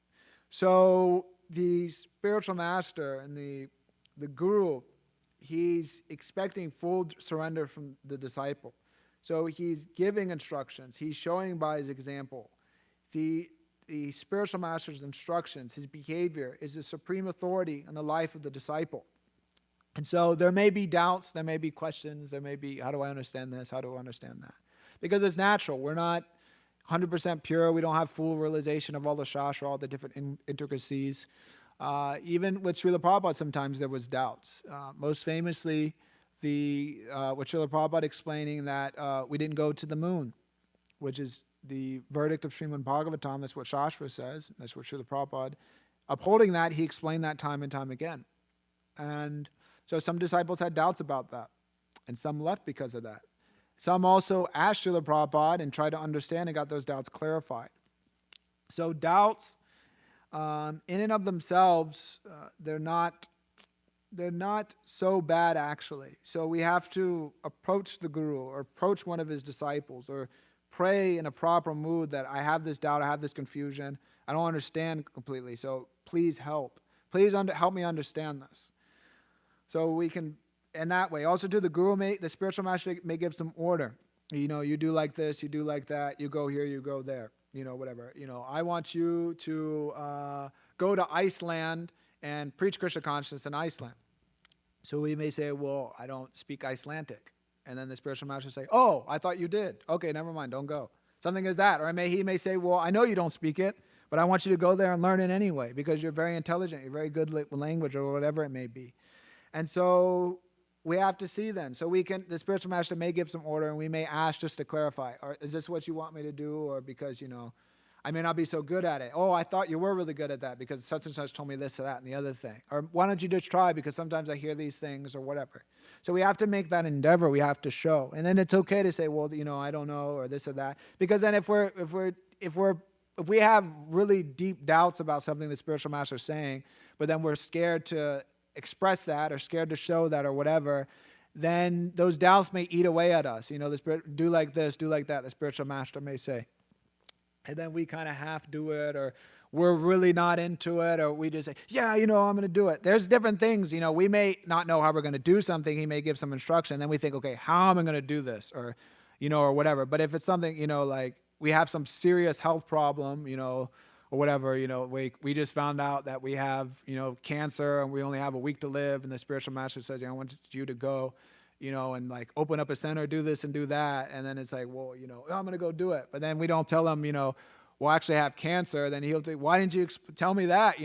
So the spiritual master and the guru, he's expecting full surrender from the disciple. So he's giving instructions. He's showing by his example. The spiritual master's instructions, his behavior, is the supreme authority in the life of the disciple. And so there may be doubts, there may be questions, there may be, how do I understand this? How do I understand that? Because it's natural. We're not 100% pure. We don't have full realization of all the shastra, all the different intricacies. Even with Srila Prabhupada, sometimes there was doubts. Most famously, with Srila Prabhupada explaining that we didn't go to the moon, which is the verdict of Srimad Bhagavatam. That's what Shastra says. That's what Srila Prabhupada, upholding that, he explained that time and time again. And so some disciples had doubts about that, and some left because of that. Some also asked Srila Prabhupada and tried to understand and got those doubts clarified. So doubts, in and of themselves, they're not so bad actually. So we have to approach the guru or approach one of his disciples or pray in a proper mood that I have this doubt, I have this confusion, I don't understand completely, so please help. Please help me understand this. So we can, in that way. Also to the guru, the spiritual master may give some order. You do like this, you do like that, you go here, you go there, whatever. I want you to go to Iceland and preach Krishna consciousness in Iceland. So we may say, well, I don't speak Icelandic. And then the spiritual master will say, oh, I thought you did. Okay, never mind, don't go. Something as that. Or he may say, well, I know you don't speak it, but I want you to go there and learn it anyway because you're very intelligent, you're very good with language or whatever it may be. And so we have to see then. So the spiritual master may give some order and we may ask just to clarify, or is this what you want me to do? Or because, I may not be so good at it. Oh, I thought you were really good at that because such and such told me this or that and the other thing. Or why don't you just try because sometimes I hear these things or whatever. So we have to make that endeavor. We have to show. And then it's okay to say, well, I don't know or this or that. Because then if we have really deep doubts about something the spiritual master is saying, but then we're scared to express that or scared to show that or whatever, then those doubts may eat away at us. The spirit, do like this, do like that, the spiritual master may say. And then we kind of half do it, or we're really not into it, or we just say, yeah, I'm going to do it. There's different things. We may not know how we're going to do something. He may give some instruction. Then we think, okay, how am I going to do this? Or, or whatever. But if it's something, like we have some serious health problem, or whatever, we just found out that we have, cancer and we only have a week to live. And the spiritual master says, I want you to go, and like open up a center, do this and do that. And then it's like, well, I'm going to go do it. But then we don't tell him, we'll actually have cancer. Then he'll think, why didn't you tell me that?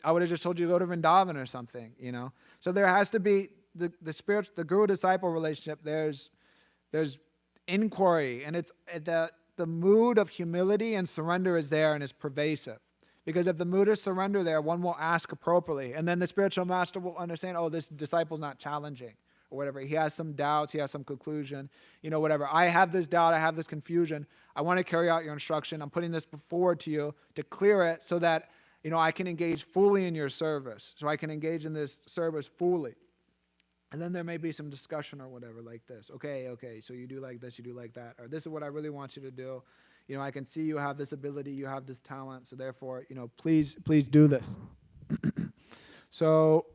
I would have just told you to go to Vrindavan or something, So there has to be the guru-disciple relationship. There's inquiry, and it's the mood of humility and surrender is there and is pervasive. Because if the mood of surrender there, one will ask appropriately. And then the spiritual master will understand, oh, this disciple's not challenging. Or whatever. He has some doubts, he has some conclusion, whatever. I have this doubt, I have this confusion. I want to carry out your instruction. I'm putting this forward to you to clear it so that, I can engage fully in your service. So I can engage in this service fully. And then there may be some discussion or whatever like this. Okay, so you do like this, you do like that. Or this is what I really want you to do. I can see you have this ability, you have this talent. So therefore, please do this. So...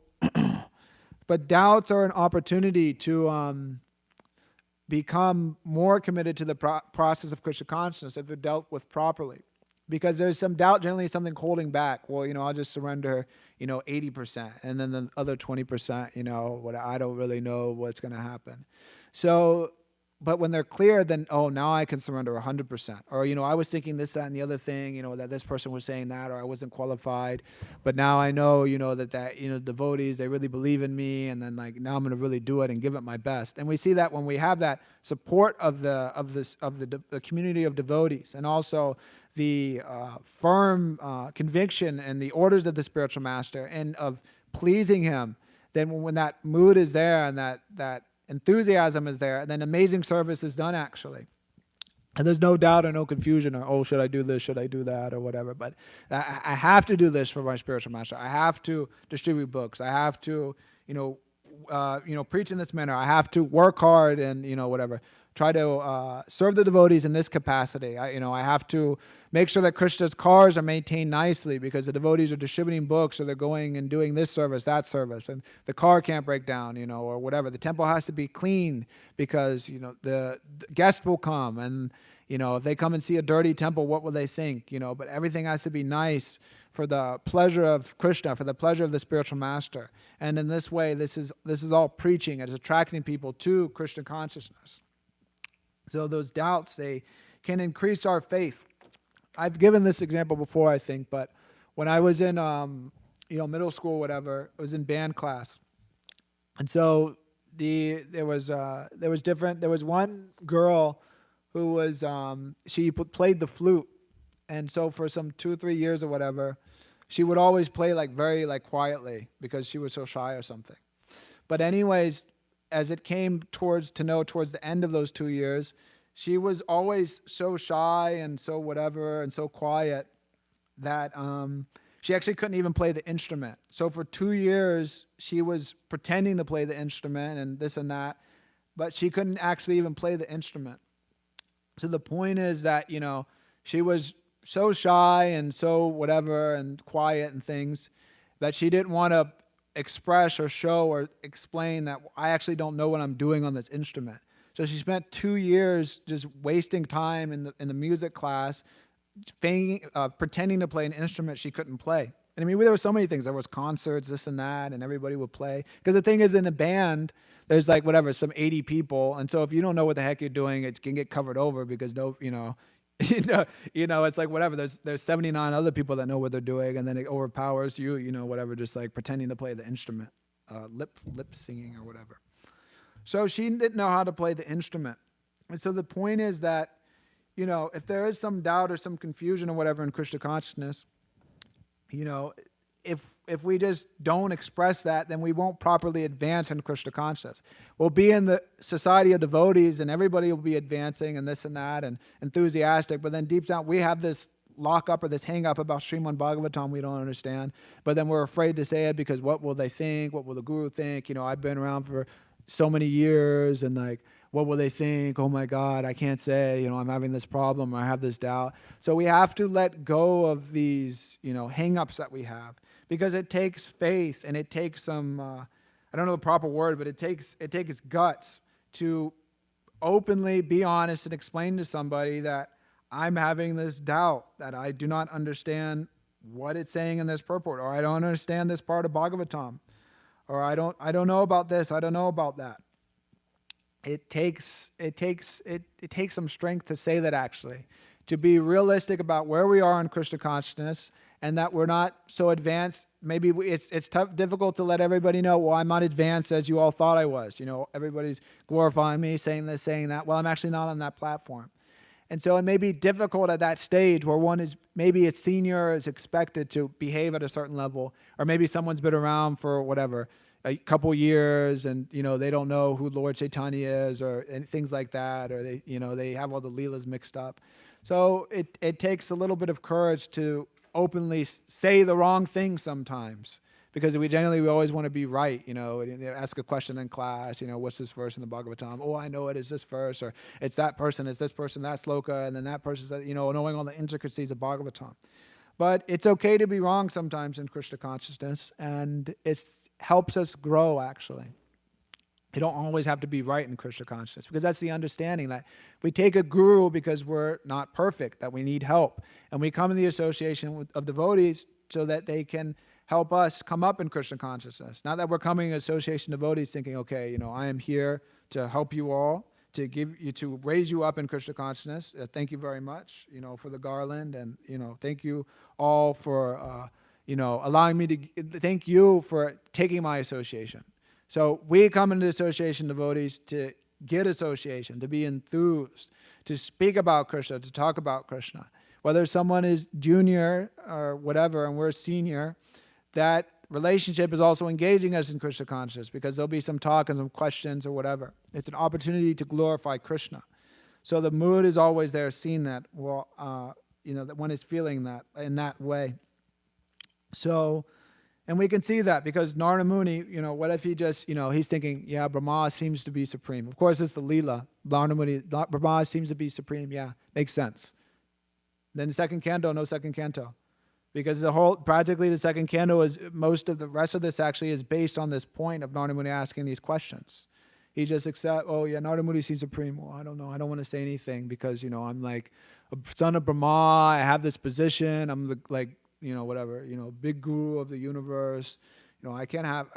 But doubts are an opportunity to become more committed to the process of Krishna consciousness if they're dealt with properly. Because there's some doubt, generally something holding back. Well, I'll just surrender, 80%. And then the other 20%, what I don't really know what's going to happen. So, but when they're clear, then, oh, now I can surrender 100%. Or, I was thinking this, that, and the other thing, that this person was saying that, or I wasn't qualified. But now I know, that devotees, they really believe in me. And then like, now I'm going to really do it and give it my best. And we see that when we have that support of the community of devotees, and also the firm conviction and the orders of the spiritual master and of pleasing him, then when that mood is there and that enthusiasm is there, and then amazing service is done actually. And there's no doubt or no confusion or, oh, should I do this, should I do that, or whatever. But I have to do this for my spiritual master. I have to distribute books. I have to, preach in this manner. I have to work hard and, whatever. Try to serve the devotees in this capacity. I have to make sure that Krishna's cars are maintained nicely because the devotees are distributing books or they're going and doing this service, that service, and the car can't break down, or whatever. The temple has to be clean because, the guests will come and, if they come and see a dirty temple, what will they think, But everything has to be nice for the pleasure of Krishna, for the pleasure of the spiritual master. And in this way, this is all preaching. It is attracting people to Krishna consciousness. So those doubts, they can increase our faith. I've given this example before, I think, but when I was in, middle school, whatever, I was in band class. And so there was one girl who was, she played the flute. And so for some 2 or 3 years or whatever, she would always play like very like quietly because she was so shy or something. But anyways, as it came towards the end of those 2 years, she was always so shy and so whatever and so quiet that she actually couldn't even play the instrument. So for 2 years, she was pretending to play the instrument and this and that, but she couldn't actually even play the instrument. So the point is that, she was so shy and so whatever and quiet and things that she didn't want to express or show or explain that I actually don't know what I'm doing on this instrument. So she spent 2 years just wasting time in the music class, pretending to play an instrument she couldn't play. And I mean, there were so many things. There was concerts, this and that, and everybody would play. Because the thing is, in a band, there's like whatever, some 80 people, and so if you don't know what the heck you're doing, it can get covered over because it's like whatever. There's 79 other people that know what they're doing, and then it overpowers you, whatever, just like pretending to play the instrument, lip singing or whatever. So she didn't know how to play the instrument. And so the point is that, if there is some doubt or some confusion or whatever in Krishna consciousness, if we just don't express that, then we won't properly advance in Krishna consciousness. We'll be in the society of devotees and everybody will be advancing and this and that and enthusiastic, but then deep down we have this lock up or this hang up about Srimad Bhagavatam we don't understand, but then we're afraid to say it because what will they think? What will the guru think? I've been around for so many years, and like, what will they think? Oh my God, I can't say, I'm having this problem, or I have this doubt. So we have to let go of these, hang-ups that we have, because it takes faith and it takes some, I don't know the proper word, but it takes guts to openly be honest and explain to somebody that I'm having this doubt, that I do not understand what it's saying in this purport, or I don't understand this part of Bhagavatam, or I don't know about this, I don't know about that. It takes some strength to say that, actually, to be realistic about where we are in Krishna consciousness, and that we're not so advanced. Maybe it's difficult to let everybody know, well, I'm not advanced as you all thought I was. Everybody's glorifying me, saying this, saying that. Well, I'm actually not on that platform. And so it may be difficult at that stage where one is, maybe it's senior, is expected to behave at a certain level, or maybe someone's been around for whatever, a couple years, and they don't know who Lord Chaitanya is, or things like that, or they have all the leelas mixed up. So it takes a little bit of courage to openly say the wrong thing sometimes, because we always want to be right. Ask a question in class, what's this verse in the Bhagavatam? Oh, I know it is this verse, or it's that person, it's this person, that sloka, and then that person's that, knowing all the intricacies of Bhagavatam. But it's okay to be wrong sometimes in Krishna consciousness, and it helps us grow, actually. You don't always have to be right in Krishna consciousness, because that's the understanding that we take a guru because we're not perfect, that we need help. And we come in the association of devotees so that they can help us come up in Krishna consciousness. Not that we're coming in association devotees thinking, okay, I am here to help you all, to raise you up in Krishna consciousness. Thank you very much, for the garland, and thank you all for allowing me to. Thank you for taking my association. So we come into association devotees to get association, to be enthused, to speak about Krishna, to talk about Krishna. Whether someone is junior or whatever, and we're senior, that relationship is also engaging us in Krishna consciousness, because there'll be some talk and some questions or whatever. It's an opportunity to glorify Krishna. So the mood is always there, seeing that, that one is feeling that in that way. So, and we can see that because Narada Muni, what if he just, he's thinking, yeah, Brahma seems to be supreme. Of course, it's the Leela. Narada Muni, Brahma seems to be supreme. Yeah, makes sense. Then the second canto, no second canto. Because practically the second canto is, most of the rest of this actually is based on this point of Narada Muni asking these questions. He just accepts, oh yeah, Narada Muni sees supreme. Well, I don't know. I don't want to say anything because, I'm like a son of Brahma. I have this position. I'm the, whatever, big guru of the universe. I can't ask,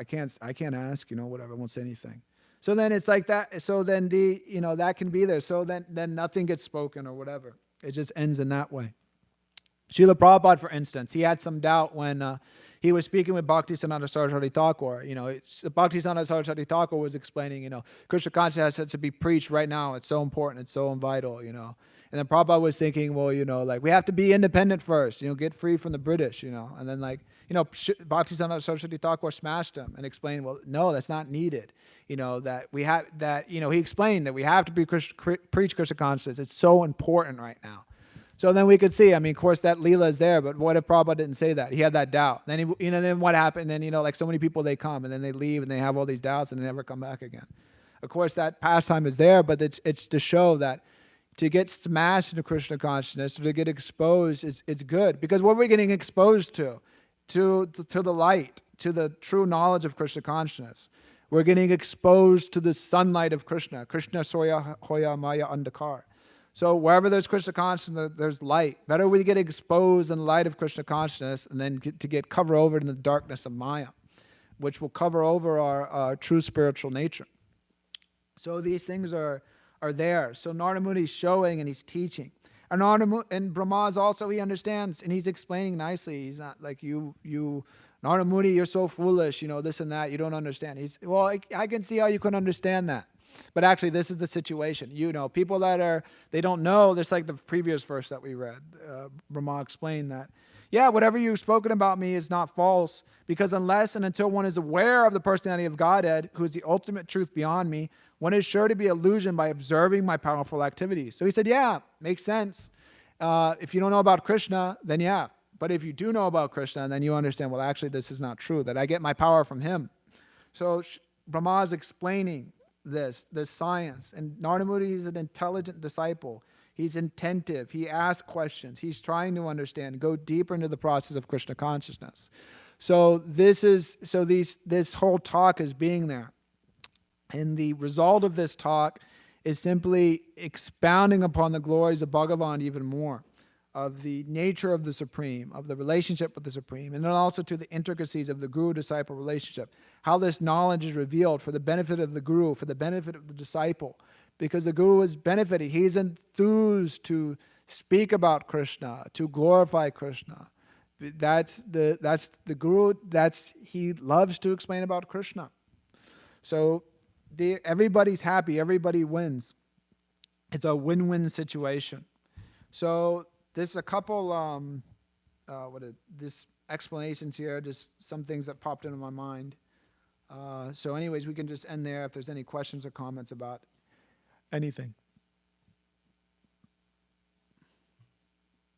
whatever. I won't say anything. So then it's like that. So then that can be there. So then nothing gets spoken or whatever. It just ends in that way. Srila Prabhupada, for instance, he had some doubt when he was speaking with Bhaktisiddhanta Saraswati Thakur. Bhaktisiddhanta Saraswati Thakur was explaining, Krishna consciousness has to be preached right now. It's so important. It's so vital, And then Prabhupada was thinking, well, we have to be independent first, get free from the British, And then Bhaktisiddhanta Saraswati Thakur smashed him and explained, well, no, that's not needed. He explained that we have to preach Krishna consciousness. It's so important right now. So then we could see, of course, that Leela is there, but what if Prabhupada didn't say that? He had that doubt. Then, then what happened? Then, so many people, they come, and then they leave, and they have all these doubts, and they never come back again. Of course, that pastime is there, but it's to show that to get smashed into Krishna consciousness, to get exposed, it's good. Because what we're getting exposed to the light, to the true knowledge of Krishna consciousness. We're getting exposed to the sunlight of Krishna. Krishna Soya Hoya Maya Andakar. So wherever there's Krishna consciousness, there's light. Better we get exposed in the light of Krishna consciousness and then to get covered over in the darkness of Maya, which will cover over our true spiritual nature. So these things are there. So Narada Muni is showing and he's teaching. And Brahma is also, he understands and he's explaining nicely. He's not like you Narada Muni, you're so foolish, this and that, you don't understand. I can see how you can understand that. But actually, this is the situation. People that they don't know, just like the previous verse that we read. Brahma explained that, yeah, whatever you've spoken about me is not false, because unless and until one is aware of the personality of Godhead, who is the ultimate truth beyond me, one is sure to be illusioned by observing my powerful activities. So he said, yeah, makes sense. If you don't know about Krishna, then yeah. But if you do know about Krishna, then you understand, well, actually, this is not true, that I get my power from him. So Brahma is explaining this science. And Narada is an intelligent disciple. He's attentive. He asks questions. He's trying to understand, go deeper into the process of Krishna consciousness. So this whole talk is being there. And the result of this talk is simply expounding upon the glories of Bhagavan even more, of the nature of the Supreme, of the relationship with the Supreme, and then also to the intricacies of the guru-disciple relationship, how this knowledge is revealed for the benefit of the guru, for the benefit of the disciple, because the guru is benefiting. He's enthused to speak about Krishna, to glorify Krishna. That's the guru, he loves to explain about Krishna. So everybody's happy, everybody wins. It's a win-win situation. So there's a couple this explanations here, just some things that popped into my mind. So anyways, we can just end there if there's any questions or comments about anything.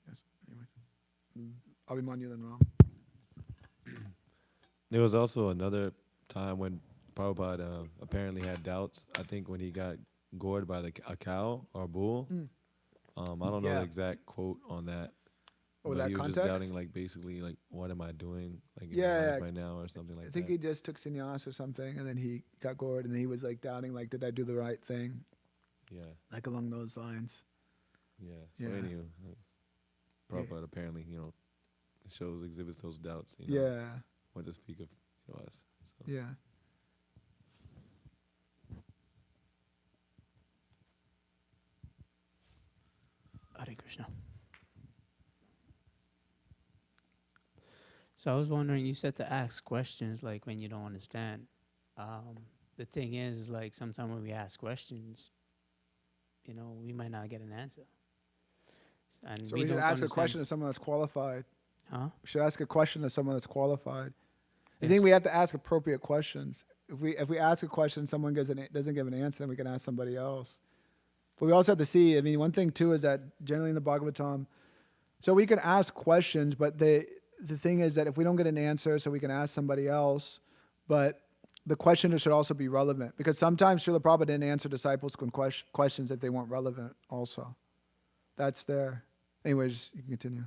Yes, anyways. Abhimanyu then Ram. There was also another time when Prabhupada apparently had doubts. I think when he got gored by a cow or a bull. I don't know the exact quote on that. Oh, but that he was context? just doubting, like, basically, like, what am I doing, like, in my life right now, or something like that. I think he just took sannyas or something, and then he got gored, and then he was like doubting, like, did I do the right thing? Yeah. Like along those lines. Yeah. So anyway, Prabhupada apparently, exhibits those doubts. What to speak of us. So. Yeah. Hare Krishna. So I was wondering, you said to ask questions like when you don't understand. The thing is like sometimes when we ask questions, we might not get an answer. And so we should ask a question to someone that's qualified. Huh? We should ask a question to someone that's qualified. I think we have to ask appropriate questions. If we ask a question, someone doesn't give an answer, then we can ask somebody else. But we also have to see, I mean, one thing too is that generally in the Bhagavatam, so we can ask questions, but the thing is that if we don't get an answer, so we can ask somebody else, but the question should also be relevant, because sometimes Srila Prabhupada didn't answer disciples' questions if they weren't relevant also. That's there. Anyways, you can continue.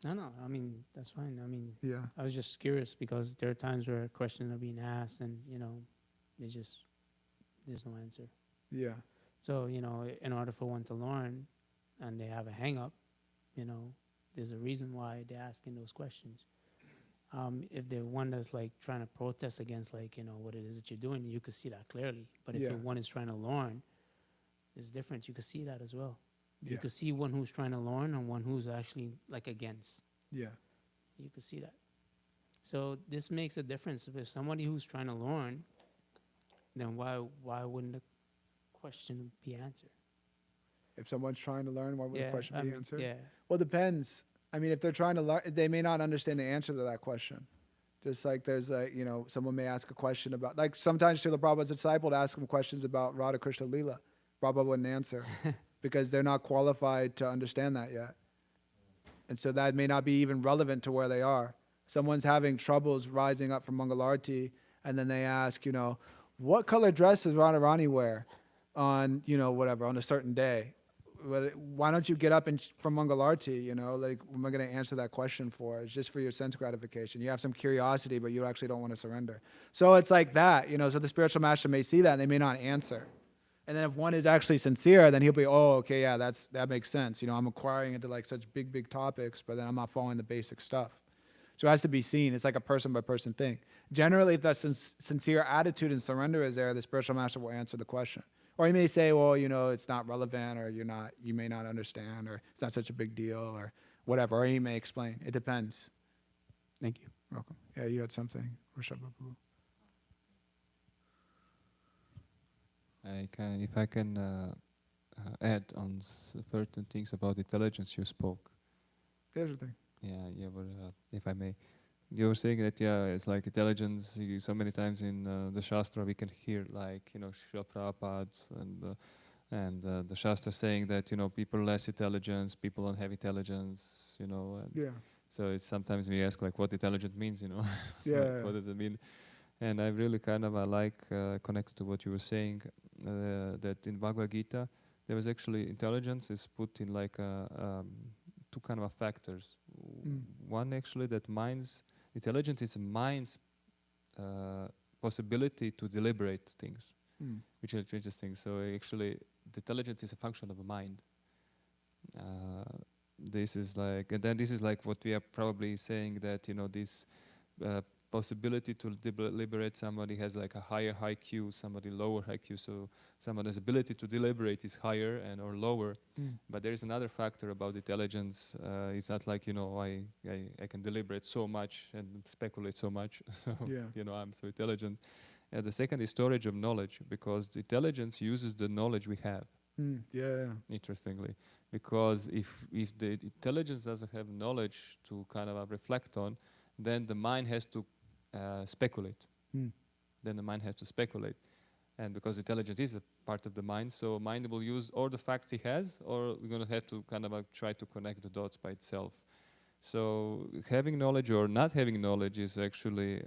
No, I mean, that's fine. I mean, Yeah. I was just curious because there are times where questions are being asked and, there's no answer. Yeah. So, in order for one to learn and they have a hang up, there's a reason why they're asking those questions. If they're one that's like trying to protest against like, what it is that you're doing, you could see that clearly. But if you're one is trying to learn, it's different. You could see that as well. You could see one who's trying to learn and one who's actually like against. Yeah. You could see that. So this makes a difference. If somebody who's trying to learn, then why wouldn't the question be answered? If someone's trying to learn, why would the question be answered? Yeah. Well, it depends. I mean, if they're trying to learn, they may not understand the answer to that question. Just like there's someone may ask a question about, like sometimes Srila Prabhupada's disciple to ask him questions about Radha Krishna Leela. Prabhupada wouldn't answer because they're not qualified to understand that yet. And so that may not be even relevant to where they are. Someone's having troubles rising up from Mangalarti, and then they ask, what color dress does Radharani wear on, on a certain day? Why don't you get up from Mangalarti, like, what am I going to answer that question for? It's just for your sense gratification. You have some curiosity, but you actually don't want to surrender. So it's like that, so the spiritual master may see that and they may not answer. And then if one is actually sincere, then he'll be, oh, okay, yeah, that makes sense. I'm acquiring into like such big topics, but then I'm not following the basic stuff. So it has to be seen. It's like a person by person thing. Generally, if that sincere attitude and surrender is there, the spiritual master will answer the question. Or he may say, well, it's not relevant, or you may not understand, or it's not such a big deal, or whatever. Or he may explain. It depends. Thank you. Welcome. Yeah, you had something. Prabhu. If I can add on certain things about intelligence you spoke. Here's the thing. Yeah, but if I may. You were saying that, it's like intelligence. So many times in the Shastra we can hear like, Srila Prabhupada and And the Shastra saying that, people less intelligence, people don't have intelligence, and Yeah. so it's sometimes we ask like what intelligent means, Yeah. like what does it mean? And I really kind of connected to what you were saying, that in Bhagavad Gita, there was actually intelligence is put in like two kind of factors. One actually that intelligence is mind's possibility to deliberate things, which is interesting. So actually, the intelligence is a function of the mind. This is like, and then this is like what we are probably saying that this possibility to liberate somebody has like a higher IQ, somebody lower IQ. So somebody's ability to deliberate is higher and or lower. But there is another factor about intelligence. It's not like I can deliberate so much and speculate so much. So I'm so intelligent. The second is storage of knowledge, because the intelligence uses the knowledge we have. Interestingly, because if the intelligence doesn't have knowledge to kind of reflect on, then the mind has to speculate. Then the mind has to speculate, and because intelligence is a part of the mind, so mind will use all the facts he has, or we're going to have to kind of try to connect the dots by itself. So having knowledge or not having knowledge is actually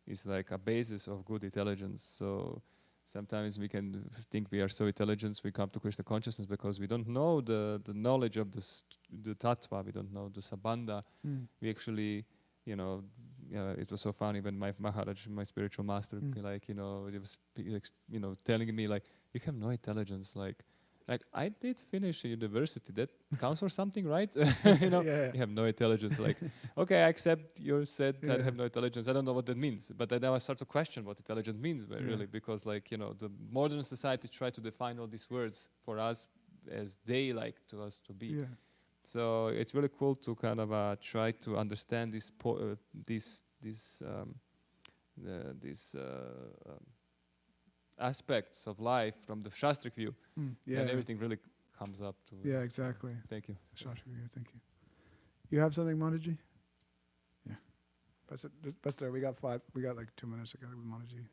is like a basis of good intelligence. So sometimes we can think we are so intelligent, we come to Krishna consciousness because we don't know the knowledge of the tattva, we don't know the sabandha. We actually, it was so funny when my Maharaj, my spiritual master, he was, telling me like, you have no intelligence, like I did finish university, that counts for something, right? You have no intelligence. Like, okay, I accept you said I have no intelligence. I don't know what that means. But then I start to question what intelligence means, really, because the modern society try to define all these words for us as they like to us to be. So it's really cool to kind of try to understand these aspects of life from the Shastric view, and everything really comes up to. Exactly. Thank you. Shastric view, thank you. You have something, Manaji? Yeah. That's there. We got like 2 minutes ago with Manaji.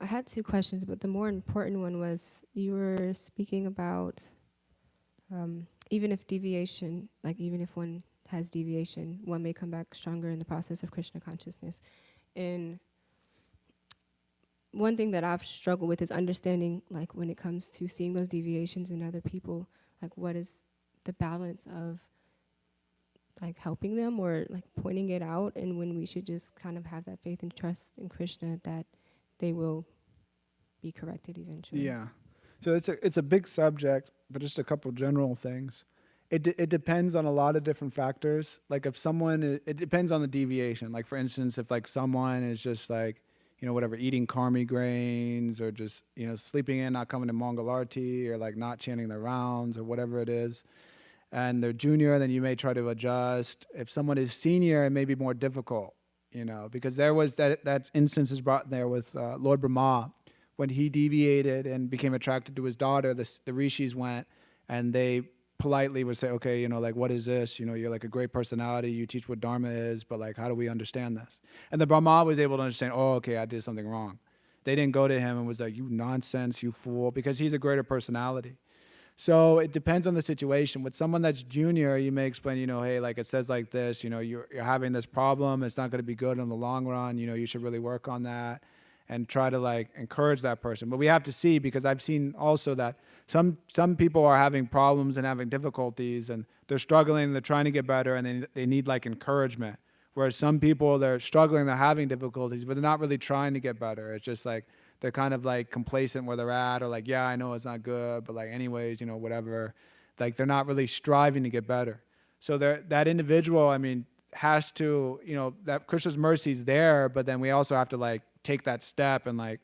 I had 2 questions, but the more important one was you were speaking about even if deviation, like even if one has deviation, one may come back stronger in the process of Krishna consciousness. And one thing that I've struggled with is understanding, like when it comes to seeing those deviations in other people, like what is the balance of like helping them or like pointing it out, and when we should just kind of have that faith and trust in Krishna that they will be corrected eventually. Yeah. So it's a big subject, but just a couple general things. It depends on a lot of different factors. Like if someone, it depends on the deviation. Like for instance, if like someone is just like, whatever, eating karmi grains or just, sleeping in, not coming to Mongol Arti, or like not chanting their rounds or whatever it is, and they're junior, then you may try to adjust. If someone is senior, it may be more difficult, because there was that instance is brought there with Lord Brahma. When he deviated and became attracted to his daughter, the rishis went and they politely would say, okay, like, what is this? You're like a great personality. You teach what Dharma is, but like, how do we understand this? And the Brahma was able to understand, oh, okay, I did something wrong. They didn't go to him and was like, you nonsense, you fool, because he's a greater personality. So it depends on the situation. With someone that's junior, you may explain, hey, like it says like this, you're having this problem. It's not going to be good in the long run. You should really work on that and try to like encourage that person. But we have to see, because I've seen also that some people are having problems and having difficulties and they're struggling, they're trying to get better, and they need like encouragement. Whereas some people, they're struggling, they're having difficulties, but they're not really trying to get better. It's just like they're kind of like complacent where they're at, or like, yeah, I know it's not good, but like anyways, whatever. Like they're not really striving to get better. So that individual, has to, that Krishna's mercy is there, but then we also have to like take that step and like,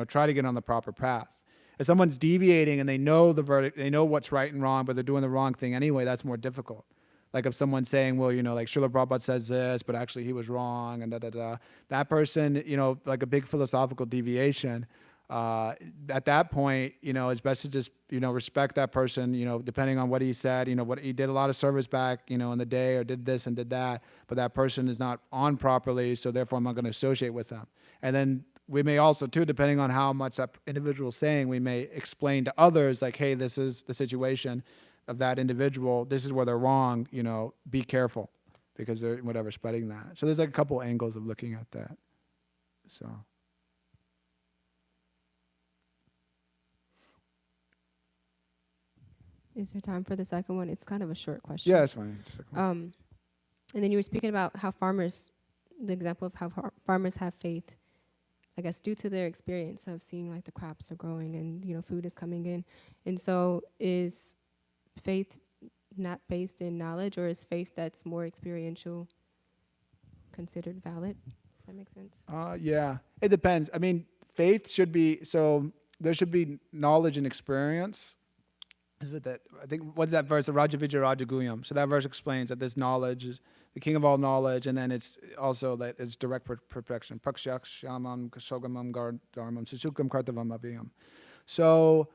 try to get on the proper path. If someone's deviating and they know the verdict, they know what's right and wrong, but they're doing the wrong thing anyway, that's more difficult. Like if someone's saying, well, like Srila Prabhupada says this, but actually he was wrong, and da-da-da. That person, like a big philosophical deviation, At that point, it's best to just, respect that person, depending on what he said, what he did a lot of service back, in the day, or did this and did that, but that person is not on properly, so therefore I'm not going to associate with them. And then we may also, too, depending on how much that individual is saying, we may explain to others, like, hey, this is the situation of that individual. This is where they're wrong. Be careful, because they're whatever spreading that. So there's like a couple angles of looking at that. So. Is there time for the second one? It's kind of a short question. Yeah, that's fine. And then you were speaking about how farmers, the example of how farmers have faith, I guess, due to their experience of seeing like the crops are growing and, food is coming in. And so is faith not based in knowledge, or is faith that's more experiential considered valid? Does that make sense? Yeah, it depends. I mean, faith should be, so there should be knowledge and experience. Is it that, I think, what's that verse? Rajavijaya Rajaguyam. So that verse explains that this knowledge is the king of all knowledge, and then it's also that it's direct perfection. Pakshakshamam kashogamam dharmam susukam kartavam aviyam. So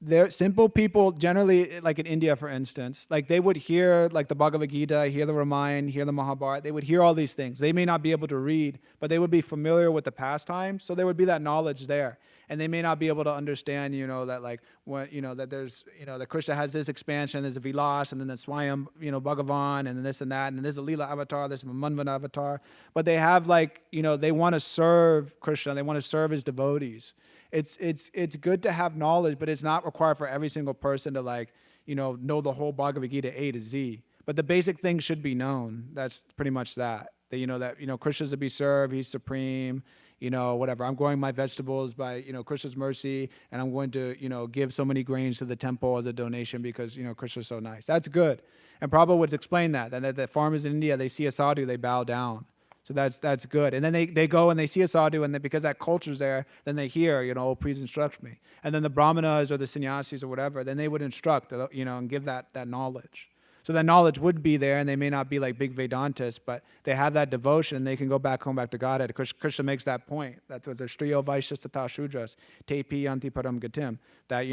they're simple people, generally, like in India, for instance, like they would hear like the Bhagavad Gita, hear the Ramayana, hear the Mahabharata. They would hear all these things. They may not be able to read, but they would be familiar with the pastimes. So there would be that knowledge there. And they may not be able to understand, that like, what, that there's, that Krishna has this expansion, there's a Vilas, and then there's Swayam, Bhagavan, and then this and that, and then there's a Leela avatar, there's a Manvana avatar. But they have like, they want to serve Krishna, they want to serve his devotees. It's good to have knowledge, but it's not required for every single person to like, know the whole Bhagavad Gita A to Z. But the basic things should be known. That's pretty much that. That Krishna's to be served, he's supreme, whatever. I'm growing my vegetables by, Krishna's mercy, and I'm going to, give so many grains to the temple as a donation because, Krishna's so nice. That's good. And Prabhupada would explain that the farmers in India, they see a sadhu, they bow down. So that's good. And then they go and they see a sadhu, and because that culture's there, then they hear, oh, please instruct me. And then the brahmanas or the sannyasis or whatever, then they would instruct, and give that knowledge. So that knowledge would be there, and they may not be like big Vedantists, but they have that devotion, and they can go back home back to Godhead. Krishna makes that point. That's what the Striyo Vaishyas Tata Shudras, Tepi Yanti Param Gatim. That,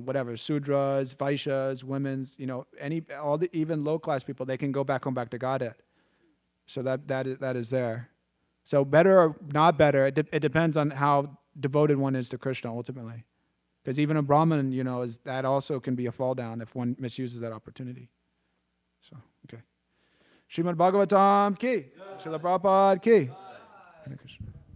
whatever, Sudras, Vaishyas, women's, even low-class people, they can go back home back to Godhead. So that is there. So better or not better, it depends on how devoted one is to Krishna ultimately. Because even a Brahmin, that also can be a fall down if one misuses that opportunity. So, okay. Srimad Bhagavatam ki. Srila Prabhupada ki. Hare Krishna.